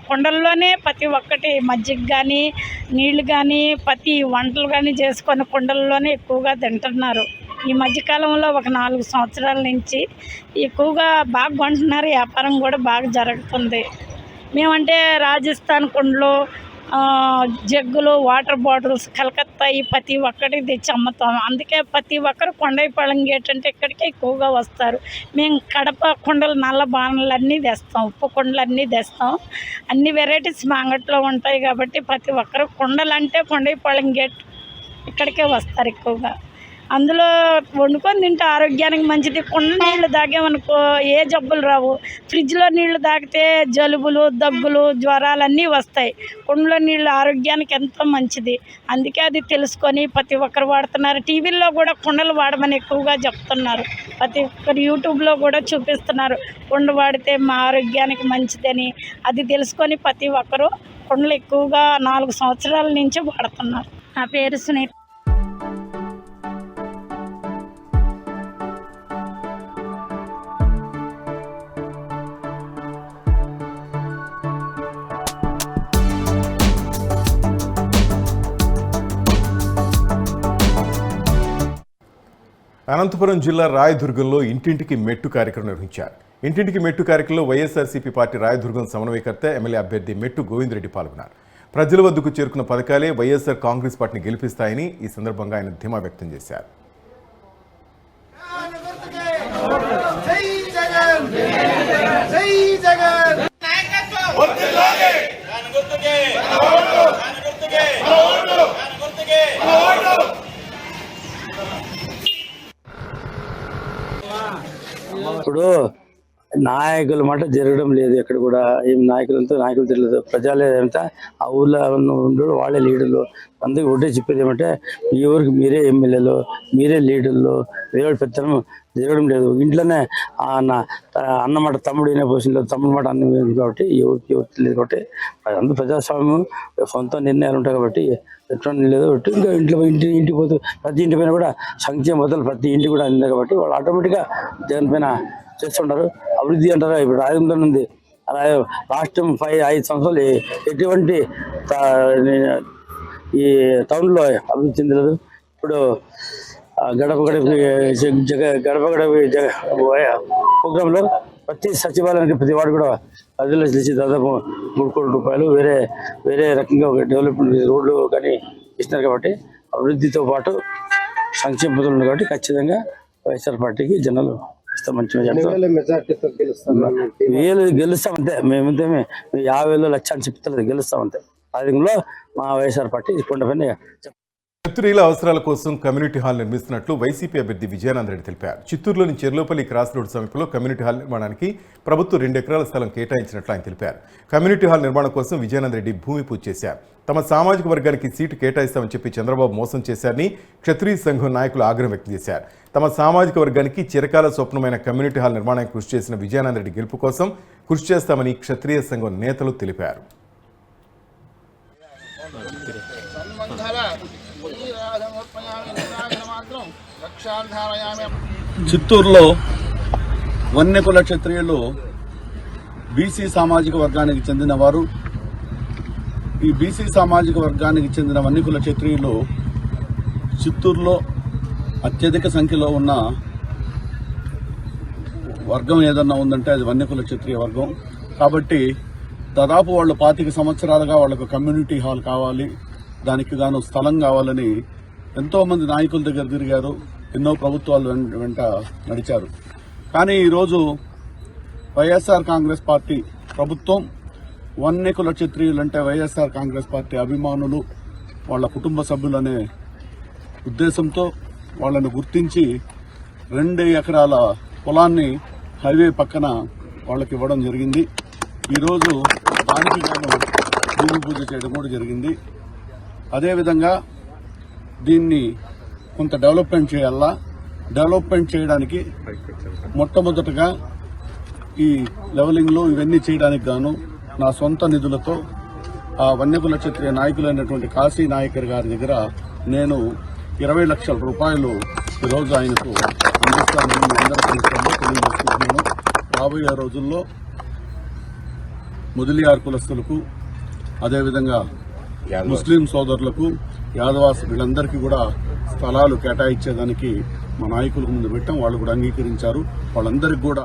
కుండల్లోనే ప్రతి ఒక్కటి మజ్జిగ కానీ, నీళ్లు కానీ, ప్రతి వంటలు కానీ చేసుకొని కుండల్లోనే ఎక్కువగా తింటున్నారు. ఈ మధ్యకాలంలో ఒక 4 సంవత్సరాల నుంచి ఎక్కువగా బాగా కొంటున్నారు. వ్యాపారం కూడా బాగా జరుగుతుంది. మేమంటే రాజస్థాన్ కుండలు, జగ్గులు, వాటర్ బాటిల్స్, కలకత్తా ఈ ప్రతి ఒక్కటి తెచ్చి అమ్ముతాం. అందుకే ప్రతి ఒక్కరు కొండైపాళెం గేట్ అంటే ఇక్కడికే ఎక్కువగా వస్తారు. మేము కడప కుండలు, నల్ల బాణలు అన్నీ తెస్తాం, ఉప్పు కుండలు అన్నీ తెస్తాం. అన్ని వెరైటీస్ మా అంగట్లో ఉంటాయి కాబట్టి ప్రతి ఒక్కరు కుండలు అంటే కొండైపాళెం గేట్ ఇక్కడికే వస్తారు ఎక్కువగా. అందులో వండుకొని తింటే ఆరోగ్యానికి మంచిది. కుండ నీళ్ళు తాగామనుకో ఏ జబ్బులు రావు. ఫ్రిడ్జ్లో నీళ్లు తాగితే జలుబులు, దగ్గులు, జ్వరాలన్నీ వస్తాయి. కుండలో నీళ్ళు ఆరోగ్యానికి ఎంతో మంచిది. అందుకే అది తెలుసుకొని ప్రతి ఒక్కరు వాడుతున్నారు. టీవీల్లో కూడా కుండలు వాడమని ఎక్కువగా చెప్తున్నారు. ప్రతి ఒక్కరు యూట్యూబ్లో కూడా చూపిస్తున్నారు కుండ వాడితే మా ఆరోగ్యానికి మంచిదని. అది తెలుసుకొని ప్రతి ఒక్కరు కుండలు ఎక్కువగా 4 సంవత్సరాల నుంచి వాడుతున్నారు. నా పేరు సునీత. అనంతపురం జిల్లా రాయదుర్గంలో ఇంటింటికి మెట్టు కార్యక్రమం నిర్వహించారు. ఇంటింటికి మెట్టు కార్యక్రమంలో వైఎస్ఆర్సీపీ పార్టీ రాయదుర్గం సమన్వయకర్త ఎమ్మెల్యే అభ్యర్థి మెట్టు గోవిందరెడ్డి పాల్గొన్నారు. ప్రజల వద్దకు చేరుకున్న పథకాలే వైఎస్ఆర్ కాంగ్రెస్ పార్టీని గెలిపిస్తాయని ఈ సందర్భంగా ఆయన ధీమా వ్యక్తం చేశారు. ఇప్పుడు నాయకుల మాట జరగడం లేదు. ఎక్కడ కూడా ఏం నాయకులు తెలియదు. ప్రజలే అంతా ఆ ఊర్లో ఉండరు, వాళ్ళే లీడర్లు. అందుకే ఒకటే చెప్పేది ఏమంటే ఈ ఊరికి మీరే ఎమ్మెల్యేలు, మీరే లీడర్లు. వేరే పెత్తనం జరగడం లేదు. ఇంట్లోనే అన్నమాట తమ్ముడు అయిన పొజిషన్లో తమ్ముడు మాట అన్న కాబట్టి ఎవరికి తెలియదు. కాబట్టి అందరూ ప్రజాస్వామ్యం, సొంత నిర్ణయాలు ఉంటాయి కాబట్టి ఎటువంటి లేదు. ఇంకా ఇంటికి పోతూ ప్రతి ఇంటి పైన కూడా సంక్షేమ పథకాలు ప్రతి ఇంటికి కూడా అంది కాబట్టి వాళ్ళు ఆటోమేటిక్గా జగన్ పైన చేస్తుంటారు. అభివృద్ధి అంటారా ఇప్పుడు రాజంలో ఉంది. అలాగే రాష్ట్రం 5 సంవత్సరాలు ఎటువంటి ఈ టౌన్లో అభివృద్ధి చెందలేదు. ఇప్పుడు గడప ప్రోగ్రాంలో ప్రతి సచివాలయానికి ప్రతి వాడు కూడా 10 లక్షలు ఇచ్చి దాదాపు 3 కోట్ల రూపాయలు వేరే రకంగా ఒక డెవలప్మెంట్ రోడ్లు కానీ ఇస్తున్నారు. కాబట్టి అభివృద్ధితో పాటు సంక్షేమ పథకాలు ఉన్నాయి కాబట్టి ఖచ్చితంగా వైఎస్ఆర్ పార్టీకి జనాలు గెలుస్తామంతే. మేమంతే 50,000 లక్ష అని చెప్తలేదు, గెలుస్తామంతే. రాజకీయంలో మా వైఎస్ఆర్ పార్టీ కొండపైన చిత్తూరుల అవసరాల కోసం కమ్యూనిటీ హాల్ నిర్మిస్తున్నట్లు వైసీపీ అభ్యర్థి విజయానంద రెడ్డి తెలిపారు. చిత్తూరులోని చెర్లోపల్లి క్రాస్ రోడ్ సమీపంలో కమ్యూనిటీ హాల్ నిర్మాణానికి ప్రభుత్వం 2 ఎకరాల స్థలం కేటాయించినట్లు ఆయన తెలిపారు. కమ్యూనిటీ హాల్ నిర్మాణం కోసం విజయానంద రెడ్డి భూమి పూజ చేశారు. తమ సామాజిక వర్గానికి సీటు కేటాయిస్తామని చెప్పి చంద్రబాబు మోసం చేశారని క్షత్రియ సంఘం నాయకులు ఆగ్రహం వ్యక్తం చేశారు. తమ సామాజిక వర్గానికి చిరకాల స్వప్నమైన కమ్యూనిటీ హాల్ నిర్మాణానికి కృషి చేసిన విజయానంద రెడ్డి గెలుపు కోసం కృషి చేస్తామని క్షత్రియ సంఘం నేతలు తెలిపారు. చిత్తూరులో వన్యకుల క్షత్రియులు బీసీ సామాజిక వర్గానికి చెందిన వారు ఈ బీసీ సామాజిక వర్గానికి చెందిన వన్యకుల క్షత్రియులు చిత్తూరులో అత్యధిక సంఖ్యలో ఉన్న వర్గం ఏదన్నా ఉందంటే అది వన్యకుల క్షత్రియ వర్గం. కాబట్టి దాదాపు వాళ్ళు 25 సంవత్సరాలుగా వాళ్ళకు కమ్యూనిటీ హాల్ కావాలి, దానికి గాను స్థలం కావాలని ఎంతోమంది నాయకుల దగ్గర తిరిగారు, ఎన్నో ప్రభుత్వాలు వెంట నడిచారు. కానీ ఈరోజు వైఎస్ఆర్ కాంగ్రెస్ పార్టీ ప్రభుత్వం వన్యకుల క్షత్రియులంటే వైఎస్ఆర్ కాంగ్రెస్ పార్టీ అభిమానులు, వాళ్ళ కుటుంబ సభ్యులనే ఉద్దేశంతో వాళ్ళను గుర్తించి 2 ఎకరాల పొలాన్ని హైవే పక్కన వాళ్ళకి ఇవ్వడం జరిగింది. ఈరోజు దానికి గాను భూమి పూజ చేయడం కూడా జరిగింది. అదేవిధంగా దీన్ని కొంత డెవలప్మెంట్ చేయాలా. డెవలప్మెంట్ చేయడానికి మొట్టమొదటగా ఈ లెవెలింగ్లో ఇవన్నీ చేయడానికి గాను నా సొంత నిధులతో ఆ వన్యకుల క్షత్రియ నాయకులైనటువంటి కాశీ నాయకర్ గారి దగ్గర నేను 20 లక్షల రూపాయలు ఈరోజు ఆయనకు అందిస్తానని మీ అందరికీ తెలియజేస్తున్నాను. రాబోయే రోజుల్లో ముదిలియార్ కులస్తులకు, అదేవిధంగా ముస్లిం సోదరులకు, యాదవాస్ వీళ్ళందరికీ కూడా స్థలాలు కేటాయించేదానికి మా నాయకుల ముందు పెట్టాం. వాళ్ళు కూడా అంగీకరించారు. వాళ్ళందరికీ కూడా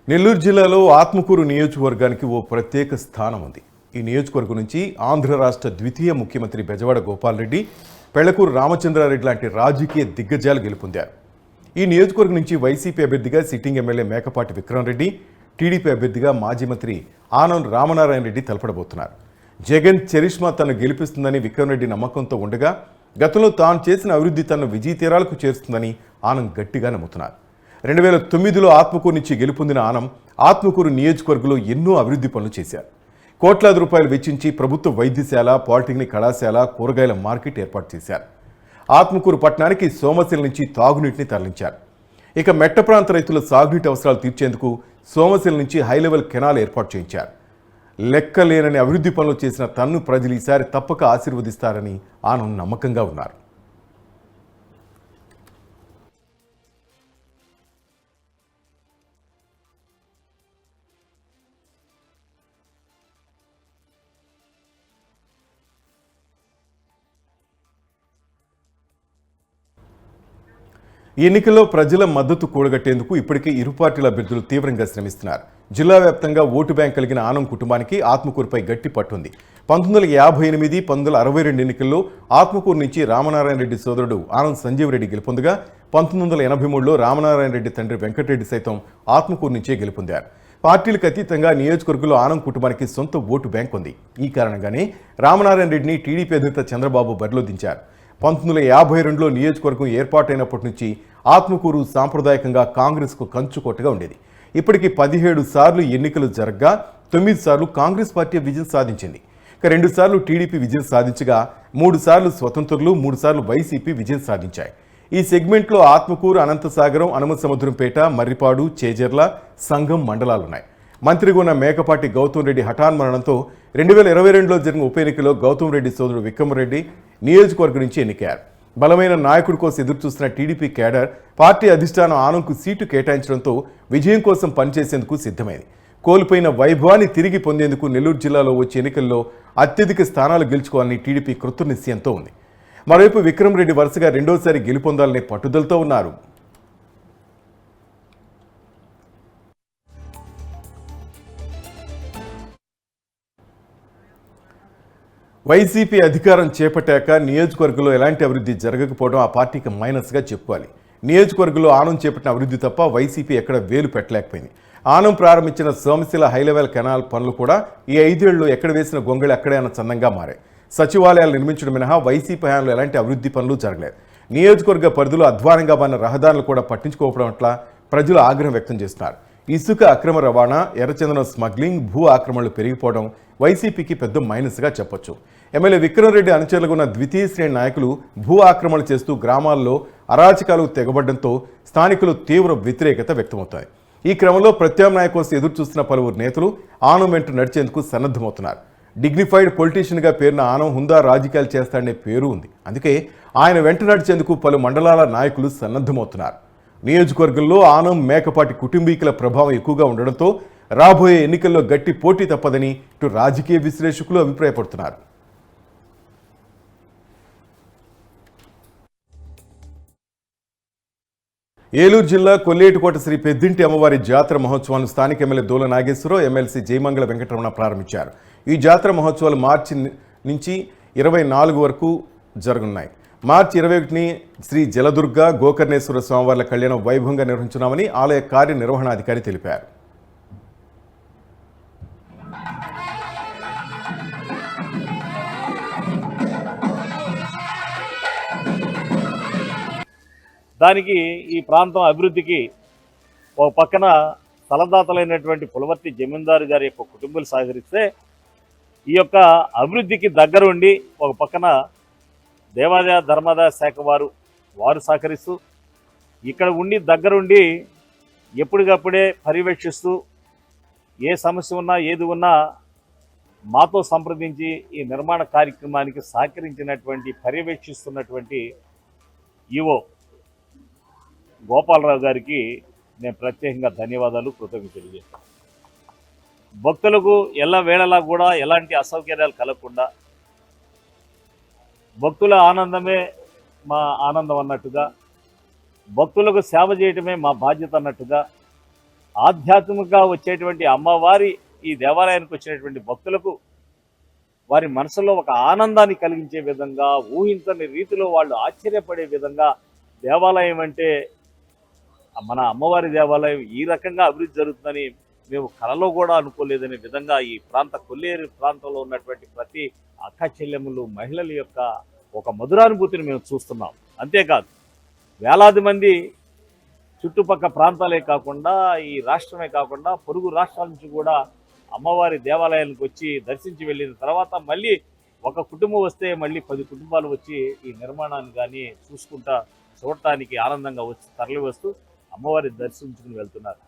నెల్లూరు జిల్లాలో ఆత్మకూరు నియోజకవర్గానికి ఓ ప్రత్యేక స్థానం ఉంది. ఈ నియోజకవర్గం నుంచి ఆంధ్ర రాష్ట్ర ద్వితీయ ముఖ్యమంత్రి బెజవాడ గోపాల్ రెడ్డి, పెళ్లకూరు రామచంద్రారెడ్డి లాంటి రాజకీయ దిగ్గజాలు గెలుపొందారు. ఈ నియోజకవర్గం నుంచి వైసీపీ అభ్యర్థిగా sitting MLA Mekapati Vikram Reddy, TDP అభ్యర్థిగా మాజీ మంత్రి ఆనం రామనారాయణ రెడ్డి తలపడబోతున్నారు. జగన్ చరిష్మా తను గెలిపిస్తుందని విక్రమ్ రెడ్డి నమ్మకంతో ఉండగా గతంలో తాను చేసిన అభివృద్ధి తనను విజయ తీరాలకు చేరుస్తుందని ఆనం గట్టిగా నమ్ముతున్నారు. 2009లో ఆత్మకూరు నుంచి గెలుపొందిన ఆనం ఆత్మకూరు నియోజకవర్గంలో ఎన్నో అభివృద్ధి పనులు చేశారు. కోట్లాది రూపాయలు వెచ్చించి ప్రభుత్వ వైద్యశాల, పాలిటెక్నిక్ కళాశాల, కూరగాయల మార్కెట్ ఏర్పాటు చేశారు. ఆత్మకూరు పట్టణానికి సోమశిల నుంచి తాగునీటిని తరలించారు. ఇక మెట్ట ప్రాంత రైతుల సాగునీటి అవసరాలు తీర్చేందుకు సోమశిల నుంచి హైలెవెల్ కెనాల్ ఏర్పాటు చేయించారు. లెక్కలేనని అభివృద్ధి పనులు చేసిన తన్ను ప్రజలు ఈసారి తప్పక ఆశీర్వదిస్తారని ఆనం నమ్మకంగా ఉన్నారు. ఈ ఎన్నికల్లో ప్రజల మద్దతు కూడగట్టేందుకు ఇప్పటికే ఇరు పార్టీల అభ్యర్థులు తీవ్రంగా శ్రమిస్తున్నారు. జిల్లా వ్యాప్తంగా ఓటు బ్యాంక్ కలిగిన ఆనం కుటుంబానికి ఆత్మకూరుపై గట్టి పట్టుంది. 1958, 1962 ఎన్నికల్లో ఆత్మకూరు నుంచి రామనారాయణ రెడ్డి సోదరుడు ఆనం సంజీవ్ రెడ్డి గెలుపొందగా 1983లో రామనారాయణ రెడ్డి తండ్రి వెంకటరెడ్డి సైతం ఆత్మకూరు నుంచే గెలుపొందారు. పార్టీలకు అతీతంగా నియోజకవర్గంలో ఆనం కుటుంబానికి సొంత ఓటు బ్యాంక్ ఉంది. ఈ కారణంగానే రామనారాయణ రెడ్డిని టీడీపీ అధినేత చంద్రబాబు బరిలో దించారు. 1952లో నియోజకవర్గం ఏర్పాటైనప్పటి నుంచి ఆత్మకూరు సాంప్రదాయకంగా కాంగ్రెస్కు కంచుకోటగా ఉండేది. ఇప్పటికీ 17 సార్లు ఎన్నికలు జరగ్గా 9 సార్లు కాంగ్రెస్ పార్టీ విజయం సాధించింది. ఇక 2 సార్లు టీడీపీ విజయం సాధించగా 3 సార్లు స్వతంత్రులు, 3 సార్లు వైసీపీ విజయం సాధించాయి. ఈ సెగ్మెంట్లో ఆత్మకూరు, అనంతసాగరం, అనుమసముద్రంపేట, మర్రిపాడు, చేజర్ల, సంఘం మండలాలున్నాయి. మంత్రిగా ఉన్న మేకపాటి గౌతమ్ రెడ్డి హఠాన్మరణంతో 2022లో జరిగిన ఉప ఎన్నికలో గౌతమ్ రెడ్డి సోదరుడు విక్రమరెడ్డి నియోజకవర్గం నుంచి ఎన్నికయ్యారు. బలమైన నాయకుడి కోసం ఎదురుచూస్తున్న టీడీపీ కేడర్ పార్టీ అధిష్టానం ఆనంకు సీటు కేటాయించడంతో విజయం కోసం పనిచేసేందుకు సిద్ధమైంది. కోల్పోయిన వైభవాన్ని తిరిగి పొందేందుకు నెల్లూరు జిల్లాలో వచ్చే ఎన్నికల్లో అత్యధిక స్థానాలు గెలుచుకోవాలని టీడీపీ కృత నిశ్చయంతో ఉంది. మరోవైపు విక్రమ్ రెడ్డి వరుసగా రెండోసారి గెలుపొందాలనే పట్టుదలతో ఉన్నారు. వైసీపీ అధికారం చేపట్టాక నియోజకవర్గంలో ఎలాంటి అభివృద్ధి జరగకపోవడం ఆ పార్టీకి మైనస్గా చెప్పుకోవాలి. నియోజకవర్గంలో ఆనం చేపట్టిన అభివృద్ధి తప్ప వైసీపీ ఎక్కడ వేలు పెట్టలేకపోయింది. ఆనం ప్రారంభించిన సోమశిల హైలెవెల్ కెనాల్ పనులు కూడా ఈ 5 ఏళ్లలో ఎక్కడ వేసిన గొంగళి అక్కడే అన్న చందంగా మారాయి. సచివాలయాలు నిర్మించడం మినహా వైసీపీ హయాంలో ఎలాంటి అభివృద్ధి పనులు జరగలేదు. నియోజకవర్గ పరిధిలో అధ్వానంగా ఉన్న రహదారులు కూడా పట్టించుకోవడం పట్ల ప్రజలు ఆగ్రహం వ్యక్తం చేస్తున్నారు. ఇసుక అక్రమ రవాణా, ఎర్రచందనం స్మగ్లింగ్, భూ ఆక్రమణలు పెరిగిపోవడం వైసీపీకి పెద్ద మైనస్గా చెప్పొచ్చు. ఎమ్మెల్యే విక్రమ్ రెడ్డి అనుచరులుగా ఉన్న ద్వితీయ శ్రేణి నాయకులు భూ ఆక్రమణలు చేస్తూ గ్రామాల్లో అరాచకాలు తెగబడడంతో స్థానికులు తీవ్ర వ్యతిరేకత వ్యక్తమవుతాయి. ఈ క్రమంలో ప్రత్యామ్నాయ కోసం ఎదురు చూస్తున్న పలువురు నేతలు ఆనం వెంట నడిచేందుకు సన్నద్ధమవుతున్నారు. డిగ్నిఫైడ్ పొలిటీషియన్గా పేరున ఆనం హుందా రాజకీయాలు చేస్తాడనే పేరు ఉంది. అందుకే ఆయన వెంట నడిచేందుకు పలు మండలాల నాయకులు సన్నద్ధమవుతున్నారు. నియోజకవర్గంలో ఆనం, మేకపాటి కుటుంబీకుల ప్రభావం ఎక్కువగా ఉండడంతో రాబోయే ఎన్నికల్లో గట్టి పోటీ తప్పదని ఇటు రాజకీయ విశ్లేషకులు అభిప్రాయపడుతున్నారు. ఏలూరు జిల్లా కొల్లేటికోట శ్రీ పెద్దింటి అమ్మవారి జాతర మహోత్సవాలను స్థానిక ఎమ్మెల్యే దూల నాగేశ్వరరావు, ఎమ్మెల్సీ జయమంగళ వెంకటరమణ ప్రారంభించారు. ఈ జాతర మహోత్సవాలు మార్చి నుంచి 24 వరకు జరగనున్నాయి. మార్చి 21ని శ్రీ జలదుర్గ గోకర్ణేశ్వర స్వామివార్ల కళ్యాణం వైభవంగా నిర్వహించున్నామని ఆలయ కార్యనిర్వహణాధికారి తెలిపారు. దానికి ఈ ప్రాంతం అభివృద్ధికి ఒక పక్కన స్థలదాతలైనటువంటి పులవర్తి జమీందారు గారి యొక్క కుటుంబాలు సహకరిస్తే, ఈ యొక్క అభివృద్ధికి దగ్గరుండి ఒక పక్కన దేవాదాయ ధర్మాదాయ శాఖ వారు సహకరిస్తూ ఇక్కడ ఉండి దగ్గరుండి ఎప్పటికప్పుడే పర్యవేక్షిస్తూ ఏ సమస్య ఉన్నా ఏది ఉన్నా మాతో సంప్రదించి ఈ నిర్మాణ కార్యక్రమానికి సహకరించినటువంటి పర్యవేక్షిస్తున్నటువంటి ఈవో గోపాలరావు గారికి నేను ప్రత్యేకంగా ధన్యవాదాలు, కృతజ్ఞతలు తెలియజేస్తాను. భక్తులకు వేళలా కూడా ఎలాంటి అసౌకర్యాలు కలగకుండా భక్తుల ఆనందమే మా ఆనందం అన్నట్టుగా, భక్తులకు సేవ చేయటమే మా బాధ్యత అన్నట్టుగా, ఆధ్యాత్మికంగా వచ్చేటువంటి అమ్మవారి ఈ దేవాలయానికి వచ్చినటువంటి భక్తులకు వారి మనసులో ఒక ఆనందాన్ని కలిగించే విధంగా, ఊహించని రీతిలో వాళ్ళు ఆశ్చర్యపడే విధంగా దేవాలయం అంటే మన అమ్మవారి దేవాలయం ఈ రకంగా అభివృద్ధి జరుగుతుందని మేము కలలో కూడా అనుకోలేదనే విధంగా ఈ కొల్లేరు ప్రాంతంలో ఉన్నటువంటి ప్రతి అక్క చెల్లెములు, మహిళల యొక్క ఒక మధురానుభూతిని మేము చూస్తున్నాం. అంతేకాదు వేలాది మంది చుట్టుపక్కల ప్రాంతాలే కాకుండా ఈ రాష్ట్రమే కాకుండా పొరుగు రాష్ట్రాల నుంచి కూడా అమ్మవారి దేవాలయానికి వచ్చి దర్శించి వెళ్ళిన తర్వాత మళ్ళీ ఒక కుటుంబం వస్తే మళ్ళీ 10 కుటుంబాలు వచ్చి ఈ నిర్మాణాన్ని కానీ చూడటానికి ఆనందంగా వచ్చి తరలి వస్తూ అమ్మవారి దర్శించుకుని వెళ్తున్నారు.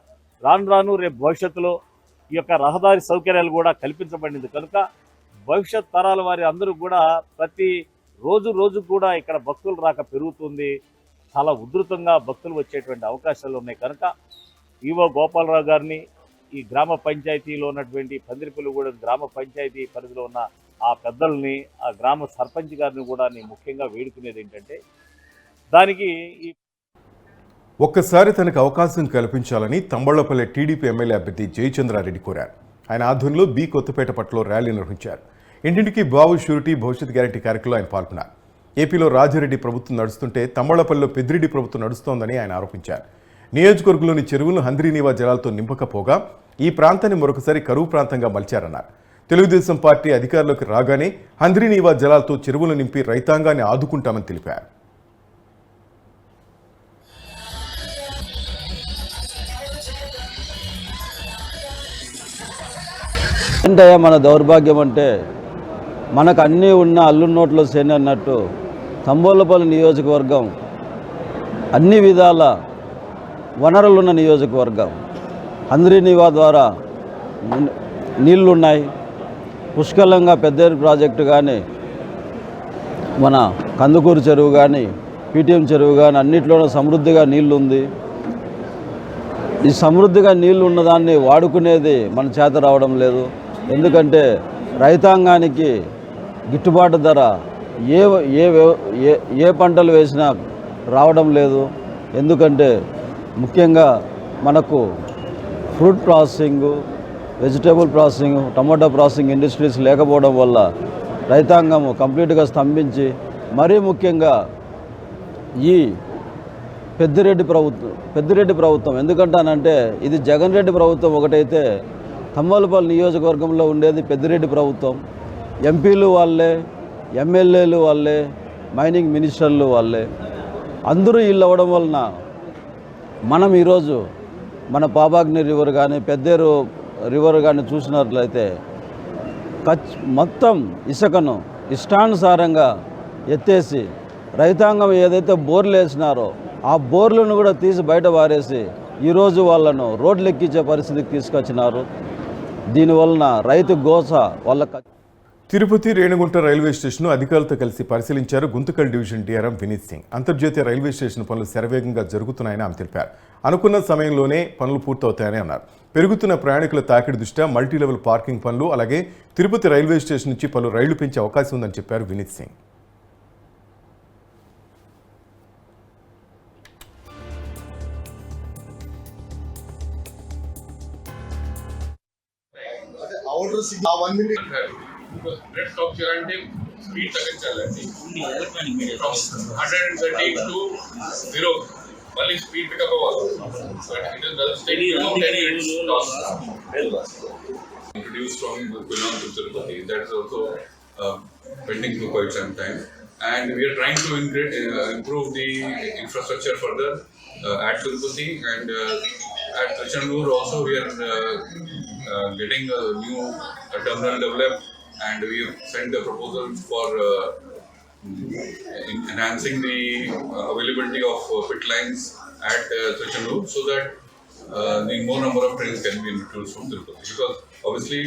రాను రేపు భవిష్యత్తులో ఈ యొక్క రహదారి సౌకర్యాలు కూడా కల్పించబడింది కనుక భవిష్యత్ తరాల వారి అందరూ కూడా ప్రతి రోజు కూడా ఇక్కడ భక్తులు రాక పెరుగుతుంది. చాలా ఉధృతంగా భక్తులు వచ్చేటువంటి అవకాశాలు ఉన్నాయి కనుక ఈవో గోపాలరావు గారిని, ఈ గ్రామ పంచాయతీలో ఉన్నటువంటి పందిరిపల్లిగూడెం గ్రామ పంచాయతీ పరిధిలో ఉన్న ఆ పెద్దల్ని, ఆ గ్రామ సర్పంచ్ గారిని కూడా నేను ముఖ్యంగా వేడుకునేది ఏంటంటే దానికి ఒక్కసారి తనకు అవకాశం కల్పించాలని తంబళ్లపల్లె టీడీపీ ఎమ్మెల్యే అభ్యర్థి జయచంద్రారెడ్డి కోరారు. ఆయన ఆధ్వర్యంలో బి కొత్తపేట పట్టణంలో ర్యాలీ నిర్వహించారు. ఇంటింటికి బాబు షూరిటీ భవిష్యత్ గ్యారంటీ కార్యక్రమంలో ఆయన పాల్గొన్నారు. ఏపీలో రాజిరెడ్డి ప్రభుత్వం నడుస్తుంటే తంబళ్లపల్లిలో పెద్దిరెడ్డి ప్రభుత్వం నడుస్తోందని ఆయన ఆరోపించారు. నియోజకవర్గంలోని చెరువులను హంద్రీనీవా జలాలతో నింపకపోగా ఈ ప్రాంతాన్ని మరొకసారి కరువు ప్రాంతంగా మలిచారన్నారు. తెలుగుదేశం పార్టీ అధికారంలోకి రాగానే హంద్రీనీవా జలాలతో చెరువులు నింపి రైతాంగాన్ని ఆదుకుంటామని తెలిపారు. ఏంటయ్యా మన దౌర్భాగ్యం అంటే, మనకు అన్నీ ఉన్న అల్లున్నోట్లో శని అన్నట్టు తంబోలపల్లి నియోజకవర్గం అన్ని విధాల వనరులున్న నియోజకవర్గం. హంద్రీనీవా ద్వారా నీళ్లున్నాయి. పుష్కలంగా పెద్దేరు ప్రాజెక్టు కానీ, మన కందుకూరు చెరువు కానీ, పీటీఎం చెరువు కానీ అన్నిట్లోనూ సమృద్ధిగా నీళ్లు ఉంది. ఈ సమృద్ధిగా నీళ్లు ఉన్నదాన్ని వాడుకునేది మన చేత రావడం లేదు. ఎందుకంటే రైతాంగానికి గిట్టుబాటు ధర ఏ పంటలు వేసినా రావడం లేదు. ఎందుకంటే ముఖ్యంగా మనకు fruit processing, vegetable processing, tomato processing industries లేకపోవడం వల్ల రైతాంగం కంప్లీట్గా స్తంభించి, మరీ ముఖ్యంగా ఈ పెద్దిరెడ్డి ప్రభుత్వం ఎందుకంటానంటే ఇది జగన్ రెడ్డి ప్రభుత్వం ఒకటైతే తంబోలపల్లి నియోజకవర్గంలో ఉండేది పెద్దిరెడ్డి ప్రభుత్వం. ఎంపీలు వాళ్ళే, ఎమ్మెల్యేలు వాళ్ళే, మైనింగ్ మినిస్టర్లు వాళ్ళే, అందరూ వీళ్ళు అవ్వడం వలన మనం ఈరోజు మన పాపాగ్ని రివర్ కానీ, పెద్దేరు రివర్ కానీ చూసినట్లయితే మొత్తం ఇసుకను ఇష్టానుసారంగా ఎత్తేసి రైతాంగం ఏదైతే బోర్లు వేసినారో ఆ బోర్లను కూడా తీసి బయట పారేసి ఈరోజు వాళ్ళను రోడ్లు ఎక్కించే పరిస్థితికి తీసుకొచ్చినారు. దీనివలన రైతు గోస వాళ్ళ. తిరుపతి రేణిగుంట రైల్వే స్టేషన్ అధికారులతో కలిసి పరిశీలించారు గుంతకల్ డివిజన్ డీఆర్ఎం వినీత్ సింగ్. అంతర్జాతీయ రైల్వే స్టేషన్ పనులు శరవేగంగా జరుగుతున్నాయని ఆమె తెలిపారు. అనుకున్న సమయంలోనే పనులు పూర్తవుతాయని అన్నారు. పెరుగుతున్న ప్రయాణికుల తాకిడి దృష్ట్యా మల్టీలెవెల్ పార్కింగ్ పనులు, అలాగే తిరుపతి రైల్వే స్టేషన్ నుంచి పలు రైళ్లు పెంచే అవకాశం ఉందని చెప్పారు వినీత్ సింగ్. అవుటర్స్ అవన్నీ బ్రెడ్ స్టాప్ చేయాలంటే స్పీడ్ తగ్గించాలండి 130 to 0 మళ్ళీ స్పీడ్ పికప్ అవ్వాలి. Introduced from Kullam to Tirupati, that is also pending for quite some time, and we are trying to improve the infrastructure further at Tirupati, and at Trichandur also we are getting a new terminal developed, and we have sent the proposals for enhancing the availability of pit lines at Trichandur, so that the more number of trains can be introduced from Tirupati, because obviously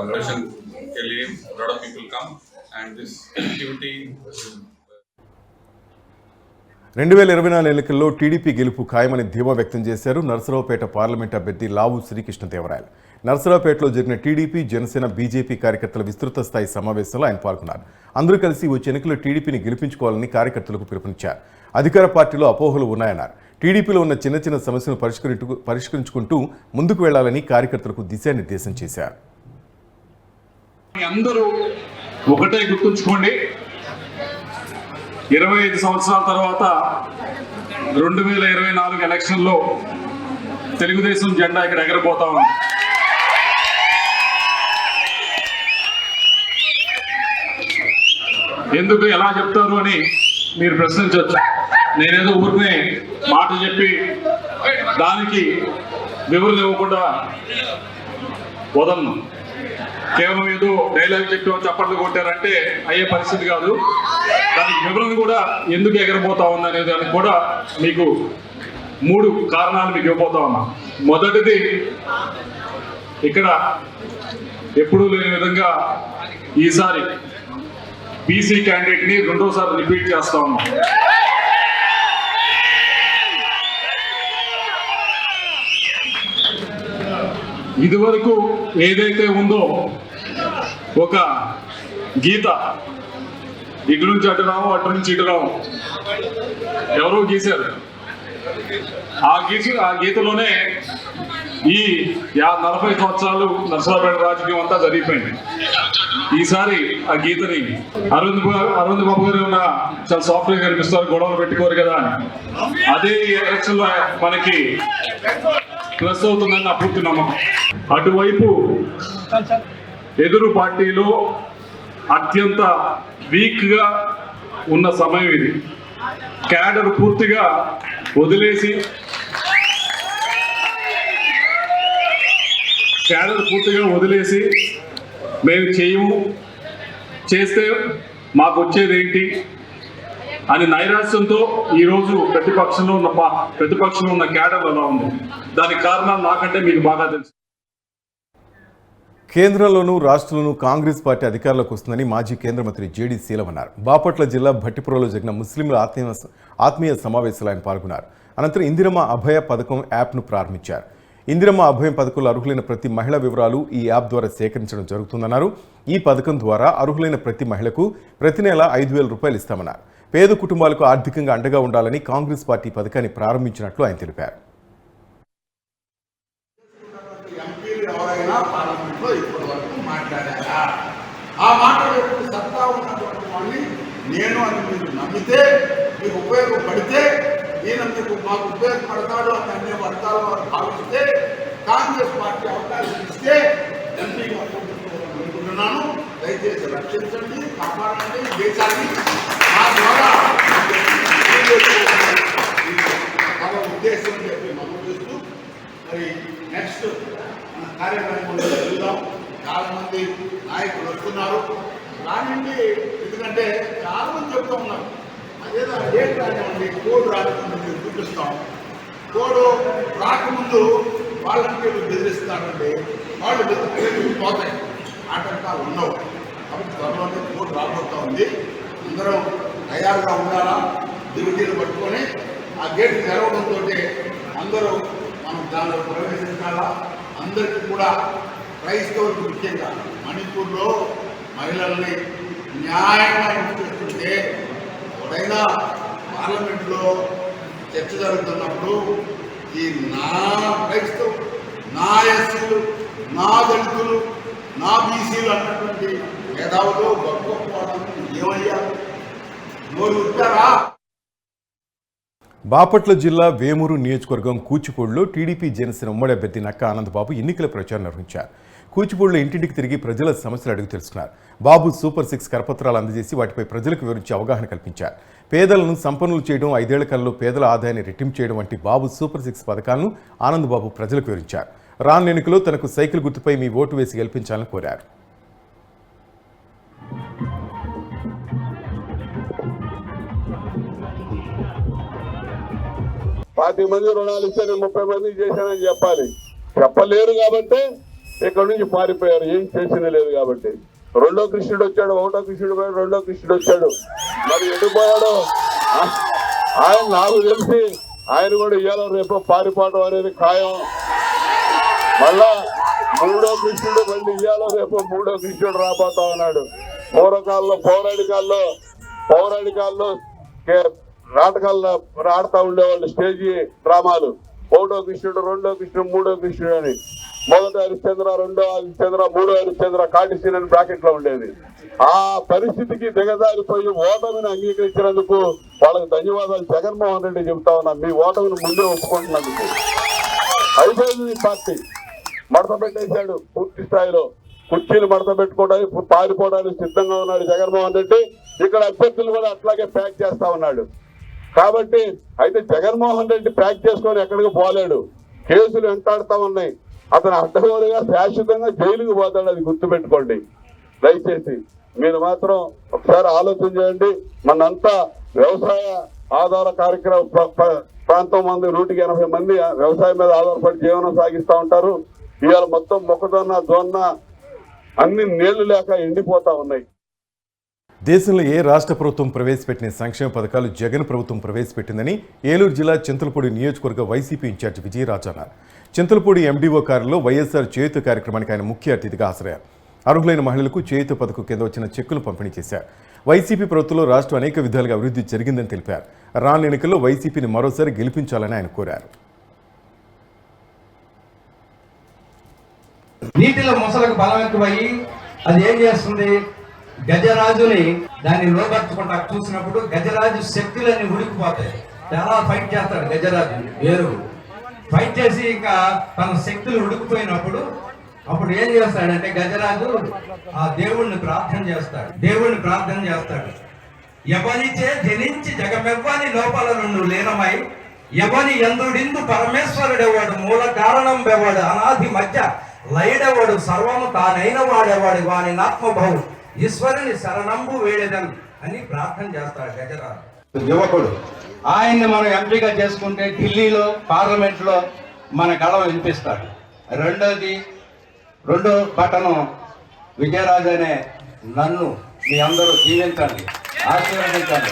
darshan ke liye a lot of people come, and this activity 2024 ఎన్నికల్లో టీడీపీ గెలుపు ఖాయమని ధీమా వ్యక్తం చేశారు నర్సరావుపేట పార్లమెంట్ అభ్యర్థి లావు శ్రీకృష్ణదేవరాయలు. నర్సరావుపేటలో జరిగిన టీడీపీ, జనసేన, బీజేపీ కార్యకర్తల విస్తృత స్థాయి సమావేశంలో ఆయన పాల్గొన్నారు. అందరూ కలిసి వచ్చే ఎన్నికల్లో టీడీపీని గెలిపించుకోవాలని కార్యకర్తలకు పిలుపునిచ్చారు. అధికార పార్టీలో అపోహలు ఉన్నాయన్నారు. టీడీపీలో ఉన్న చిన్న చిన్న సమస్యలను పరిష్కరించుకుంటూ ముందుకు వెళ్లాలని కార్యకర్తలకు దిశానిర్దేశం చేశారు. అందరూ ఒకటే గుర్తుంచుకోండి, 25 సంవత్సరాల తర్వాత 2024 ఎలక్షన్లో తెలుగుదేశం జెండా ఇక్కడ ఎగరబోతా ఉంది. ఎందుకు ఎలా చెప్తారు అని మీరు ప్రశ్నించవచ్చు. నేనేదో ఊరినే మాట చెప్పి దానికి వివరణ ఇవ్వకుండా వదలను. కేవలం ఏదో డైలాగ్ చెప్పి చప్పట్లు కొట్టారంటే అయ్యే పరిస్థితి కాదు. దానికి వివరణ కూడా ఎందుకు ఎగరబోతా ఉంది అనే దానికి కూడా మీకు 3 కారణాలు మీకు ఇవ్వబోతా ఉన్నా. మొదటిది, ఇక్కడ ఎప్పుడూ లేని విధంగా ఈసారి బీసీ క్యాండిడేట్ ని రెండోసారి రిపీట్ చేస్తా ఉన్నాం. ఇదివరకు ఏదైతే ఉందో ఒక గీత, ఇటు నుంచి అటు రావు, అటు నుంచి ఇటు రావు, ఎవరో గీశారు. ఆ గీతలోనే ఈ 40 సంవత్సరాలు నర్సరావుపేట రాజకీయం అంతా జరిగిపోయింది. ఈసారి ఆ గీతని అరవింద్ బాబు గారు ఉన్న చాలా సాఫ్ట్వేర్ కనిపిస్తారు, గొడవలు పెట్టుకోరు కదా అని. అదే ఎలక్షన్ లో మనకి ప్లస్ అవుతుందని నా పూర్తి నమ్మకం. అటువైపు ఎదురు పార్టీలో అత్యంత వీక్ గా ఉన్న సమయం ఇది. క్యాడర్ పూర్తిగా వదిలేసి మేము చేయము, చేస్తే మాకు వచ్చేది ఏంటి అని నైరాశ్యంతో ఈరోజు ప్రతిపక్షంలో ఉన్న క్యాడర్ అలా ఉంది. దానికి కారణాలు నాకంటే మీకు బాగా తెలుసు. కేంద్రంలోనూ రాష్ట్రంలోనూ కాంగ్రెస్ పార్టీ అధికారంలోకి వస్తుందని మాజీ కేంద్ర మంత్రి జేడీ శీలం అన్నారు. బాపట్ల జిల్లా భట్టిపురంలో జరిగిన ముస్లింల ఆత్మీయ సమావేశంలో ఆయన పాల్గొన్నారు. అనంతరం ఇందిరమ్మ అభయ పథకం యాప్ను ప్రారంభించారు. ఇందిరమ్మ అభయం పథకంలో అర్హులైన ప్రతి మహిళ వివరాలు ఈ యాప్ ద్వారా సేకరించడం జరుగుతుందన్నారు. ఈ పథకం ద్వారా అర్హులైన ప్రతి మహిళకు ప్రతి నెల 5,000 రూపాయలు ఇస్తామన్నారు. పేద కుటుంబాలకు ఆర్థికంగా అండగా ఉండాలని కాంగ్రెస్ పార్టీ పథకాన్ని ప్రారంభించినట్లు ఆయన తెలిపారు. నేను అని మీరు నమ్మితే, మీకు ఉపయోగపడితే, ఈయన మీకు మాకు ఉపయోగపడతాడు అని అన్ని వర్గాల వారు భావిస్తే కాంగ్రెస్ పార్టీ అవకాశం ఇస్తే ఎంపీగా అనుకుంటున్నాను. దయచేసి రక్షించండి, కాపాడండి దేశాన్ని. మా ద్వారా మన ఉద్దేశం చెప్పి నమ్మకిస్తూ మరి నెక్స్ట్ మన కార్యక్రమంలో వెళ్దాం. చాలా మంది నాయకులు వస్తున్నారు, రానండి. ఎందుకంటే చాలా మంది చెప్తూ ఉన్నారు అదేదో డేట్ రానివ్వండి, కోడ్ రాకుండా మీరు చూపిస్తాం. కోడ్ రాకముందు వాళ్ళంటే బెదిరిస్తారండి, వాళ్ళు పోతాయి, ఆటంకాలు ఉండవు. కాబట్టి త్వరలోనే కోడ్ రాబోతా ఉంది. అందరూ తయారుగా ఉండాలా, దిగుటీలు పట్టుకొని ఆ గేట్ తెరవడంతో అందరూ మనం దానిలో ప్రవేశించాలా. అందరికీ కూడా క్రైస్తవులకు ముఖ్యంగా మణిపూర్లో మహిళల్ని న్యాయంగా చేస్తుంటే ఎవరైనా పార్లమెంట్లో చర్చ జరుగుతున్నప్పుడు ఈ నా క్రైస్తవులు, నా ఎస్సీలు, నా దళితులు, నా బీసీలు అన్నటువంటి మేధావులు గొప్ప ఏమయ్యా నోరు ఉట్టారా? బాపట్ల జిల్లా వేమూరు నియోజకవర్గం కూచిపూడిలో టీడీపీ జనసేన ఉమ్మడి అభ్యర్థి నక్కా ఆనందబాబు ఎన్నికల ప్రచారం నిర్వహించారు. కూచిపూడిలో ఇంటింటికి తిరిగి ప్రజల సమస్యలు అడిగి తెలుసుకున్నారు. బాబు సూపర్ 6 కరపత్రాలు అందజేసి వాటిపై ప్రజలకు వివరించి అవగాహన కల్పించారు. పేదలను సంపన్నులు చేయడం, 5 ఏళ్ల కాలంలో పేదల ఆదాయాన్ని రెట్టింపు చేయడం వంటి బాబు సూపర్ 6 పథకాలను ఆనందబాబు ప్రజలకు వివరించారు. రానున్న ఎన్నికలో తనకు సైకిల్ గుర్తుపై మీ ఓటు వేసి గెలిపించాలని కోరారు. పాతి మంది రుణాలు ఇస్తే నేను 30 మందికి చేశానని చెప్పాలి. చెప్పలేరు కాబట్టి ఇక్కడ నుంచి పారిపోయారు. ఏం చేసిన లేదు కాబట్టి. రెండో కృష్ణుడు వచ్చాడు, ఒకటో కృష్ణుడు పోయాడు, రెండో కృష్ణుడు వచ్చాడు. మరి ఎడిపోయాడు ఆయన. నాకు తెలిసి ఆయన కూడా ఇయ్యాలో రేపు పారిపోవడం అనేది ఖాయం. మళ్ళా మూడో కృష్ణుడు మళ్ళీ ఇయ్యాలో రేపు మూడో కృష్ణుడు రాబోతా ఉన్నాడు. పౌరాణికాల్లో నాటకాల్లో ఆడుతూ ఉండేవాళ్ళు స్టేజీ డ్రామాలు. ఒకటో కృష్ణుడు, రెండో కృష్ణుడు, మూడో కృష్ణుడు అని. మొదటి హరిశ్చంద్ర, రెండో హరిశ్చంద్ర, మూడో హరిశ్చంద్ర, కాటిసీన్ అని బ్రాకెట్ లో ఉండేది. ఆ పరిస్థితికి దిగజారిపోయి ఓటమిని అంగీకరించినందుకు వాళ్ళకి ధన్యవాదాలు జగన్మోహన్ రెడ్డి చెబుతా ఉన్నా. మీ ఓటమిని ముందే ఒప్పుకుంటున్నందుకు. అయిపోయింది పార్టీ. మడత పెట్టేశాడు పూర్తి స్థాయిలో. కుర్చీలు మడత పెట్టుకోవడానికి, పారిపోవడానికి సిద్ధంగా ఉన్నాడు జగన్మోహన్ రెడ్డి. ఇక్కడ అభ్యర్థులు కూడా అట్లాగే ప్యాక్ చేస్తా ఉన్నాడు. కాబట్టి అయితే జగన్మోహన్ రెడ్డి ప్యాక్ చేసుకొని ఎక్కడికి పోలేడు. కేసులు వెంటాడుతా ఉన్నాయి. అతను అడ్డగోలుగా శాశ్వతంగా జైలుకు పోతాడు. అది గుర్తుపెట్టుకోండి దయచేసి. మీరు మాత్రం ఒకసారి ఆలోచన చేయండి. మనంతా వ్యవసాయ ఆధార కార్యక్రమ ప్రాంతం మంది 180 మంది వ్యవసాయం మీద ఆధారపడి జీవనం సాగిస్తూ ఉంటారు. ఇవాళ మొత్తం మొక్కజొన్న, జొన్న అన్ని నీళ్లు లేక ఎండిపోతా ఉన్నాయి. దేశంలో ఏ రాష్ట్ర ప్రభుత్వం ప్రవేశపెట్టిన సంక్షేమ పథకాలు జగన్ ప్రభుత్వం ప్రవేశపెట్టిందని ఏలూరు జిల్లా చింతలపూడి నియోజకవర్గ వైసీపీ ఇన్ఛార్జ్ విజయరాజు అన్నారు. చింతలపూడి ఎండీఓ కారులో వైఎస్ఆర్ చేయూత కార్యక్రమానికి ఆయన ముఖ్య అతిథిగా హాజరయ్యారు. అర్హులైన మహిళలకు చేయూత పథకం కింద వచ్చిన చెక్కులు పంపిణీ చేశారు. వైసీపీ ప్రభుత్వంలో రాష్ట్రం అనేక విధాలుగా అభివృద్ధి జరిగిందని తెలిపారు. రానున్న ఎన్నికల్లో వైసీపీని మరోసారి గెలిపించాలని ఆయన కోరారు. నీటిలో మొసలకు బలం ఎక్కువయ్యి అది ఏం చేస్తుంది, గజరాజుని దాన్ని లోబర్చుకుంటా చూసినప్పుడు గజరాజు శక్తులన్నీ ఉడికిపోతాయి. చాలా ఫైట్ చేస్తాడు గజరాజు ఏనుగు. ఫైట్ చేసి ఇంకా తన శక్తులు ఉడికిపోయినప్పుడు అప్పుడు ఏం చేస్తాడంటే గజరాజు ఆ దేవుణ్ణి ప్రార్థన చేస్తాడు. ఎవరిచే జనించి జగమెవ్వని లోపల నుండి లీనమై ఎవని ఎందుడిందు పరమేశ్వరుడేవాడు మూల కారణం బెవాడు అనాది మధ్య లైడవాడు సర్వము తానైన వాడేవాడు వాని ఆత్మభవు ఈశ్వరుని శరణంబు వేడేదన్ అని ప్రార్థన చేస్తాడు గజరాజు. యువకుడు ఆయన్ని మనం ఎంపీగా చేసుకుంటే ఢిల్లీలో పార్లమెంట్లో మన గళం వినిపిస్తాడు. రెండో బటను విజయరాజు అనే నన్ను మీ అందరూ దీవించండి, ఆశీర్వదించండి,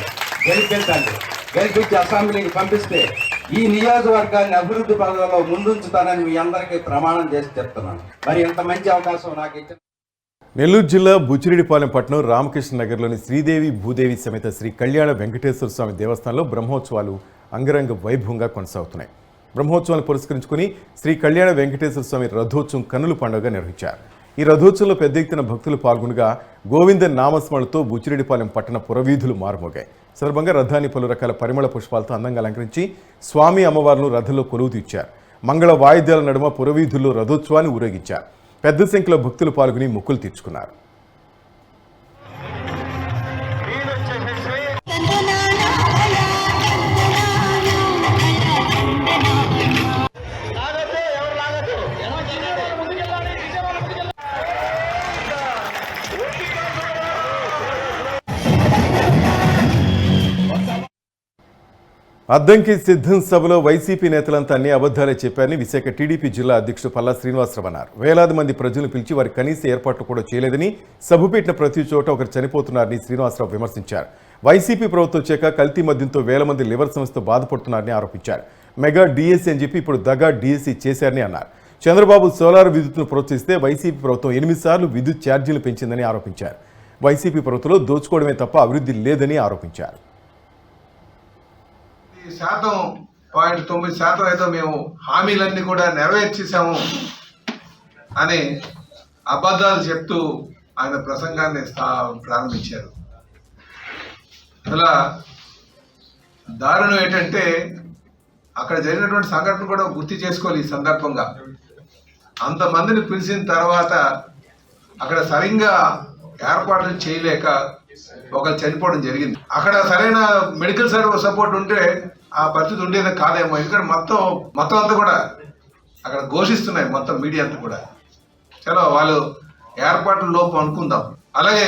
గెలిపించి అసెంబ్లీకి పంపిస్తే ఈ నియోజకవర్గాన్ని అభివృద్ధి పథకంలో ముందుంచుతానని మీ అందరికీ ప్రమాణం చేసి చెప్తున్నాను. మరి ఇంత మంచి అవకాశం నాకు ఇచ్చిన నెల్లూరు జిల్లా బుచ్చిరెడ్డిపాలెం పట్టణం రామకృష్ణ నగర్లోని శ్రీదేవి భూదేవి సమేత శ్రీ కళ్యాణ వెంకటేశ్వర స్వామి దేవస్థానంలో బ్రహ్మోత్సవాలు అంగరంగ వైభవంగా కొనసాగుతున్నాయి. బ్రహ్మోత్సవాన్ని పురస్కరించుకుని శ్రీ కళ్యాణ వెంకటేశ్వర స్వామి రథోత్సవం కన్నుల పండుగ నిర్వహించారు. ఈ రథోత్సవంలో పెద్ద ఎత్తున భక్తులు పాల్గొనగా గోవింద నామస్మరణతో బుచ్చిరెడ్డిపాలెం పట్టణ పురవీధులు మారుమోగాయి. సందర్భంగా రథాన్ని పలు రకాల పరిమళ పుష్పాలతో అందంగా అలంకరించి స్వామి అమ్మవార్లను రథంలో కొలువు తీర్చారు. మంగళ వాయిద్యాల నడుమ పురవీధుల్లో రథోత్సవాన్ని ఊరేగించారు. పెద్ద సంఖ్యలో భక్తులు పాల్గొని మొక్కులు తీర్చుకున్నారు. అద్దంకి సిద్ధం సభలో వైసీపీ నేతలంతా అన్ని అబద్ధాలే చెప్పారని విశాఖ టీడీపీ జిల్లా అధ్యక్షుడు పల్లా శ్రీనివాసరావు అన్నారు. వేలాది మంది ప్రజలను పిలిచి వారి కనీస ఏర్పాట్లు కూడా చేయలేదని, సభ పెట్టిన ప్రతి చోట ఒకరు చనిపోతున్నారని శ్రీనివాసరావు విమర్శించారు. వైసీపీ ప్రభుత్వం వచ్చాక కల్తీ మద్యంతో వేల మంది లివర్ సమస్యతో బాధపడుతున్నారని ఆరోపించారు. మెగా డిఎస్సీ అని చెప్పి ఇప్పుడు దగా డిఎస్సీ చేశారని అన్నారు. చంద్రబాబు సోలార్ విద్యుత్తును ప్రోత్సహిస్తే వైసీపీ ప్రభుత్వం 8 సార్లు విద్యుత్ ఛార్జీలు పెంచిందని ఆరోపించారు. వైసీపీ ప్రభుత్వంలో దోచుకోవడమే తప్ప అభివృద్ధి లేదని ఆరోపించారు. 0.9% ఏదో మేము హామీలన్నీ కూడా నెరవేర్చేసాము. అని అబద్ధాలు చెప్తూ ఆయన ప్రసంగాన్ని ప్రారంభించారు. అలా దారుణం ఏంటంటే అక్కడ జరిగినటువంటి సంఘటన కూడా గుర్తు చేసుకోవాలి. ఈ సందర్భంగా అంతమందిని పిలిచిన తర్వాత అక్కడ సరిగ్గా ఏర్పాట్లు చేయలేక ఒకరు చనిపోవడం జరిగింది. అక్కడ సరైన మెడికల్ సపోర్ట్ ఉంటే ఆ పరిస్థితి ఉండేది కాదేమో. ఎందుకంటే మొత్తం అంతా కూడా అక్కడ ఘోషిస్తున్నాయి, మొత్తం మీడియా అంతా కూడా. చలో వాళ్ళు ఏర్పాట్ల లోపు అనుకుందాం. అలాగే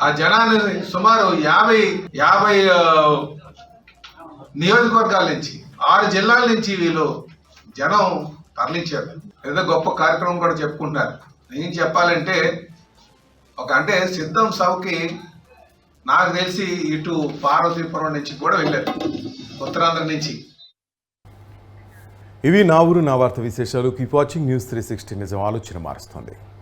ఆ జనాన్ని సుమారు 50 నియోజకవర్గాల నుంచి 6 జిల్లాల నుంచి వీళ్ళు జనం తరలించారు. ఏదో గొప్ప కార్యక్రమం కూడా చెప్పుకుంటారు. ఏం చెప్పాలంటే అంటే సిద్ధం సభకి నాకు తెలిసి ఇటు పార్వతీపురం నుంచి కూడా వెళ్ళారు, ఉత్తరాంధ్ర నుంచి. ఇవి నా ఊరు నా వార్త విశేషాలు. Keep watching news 360. నిజం ఆలోచన మారుస్తుంది.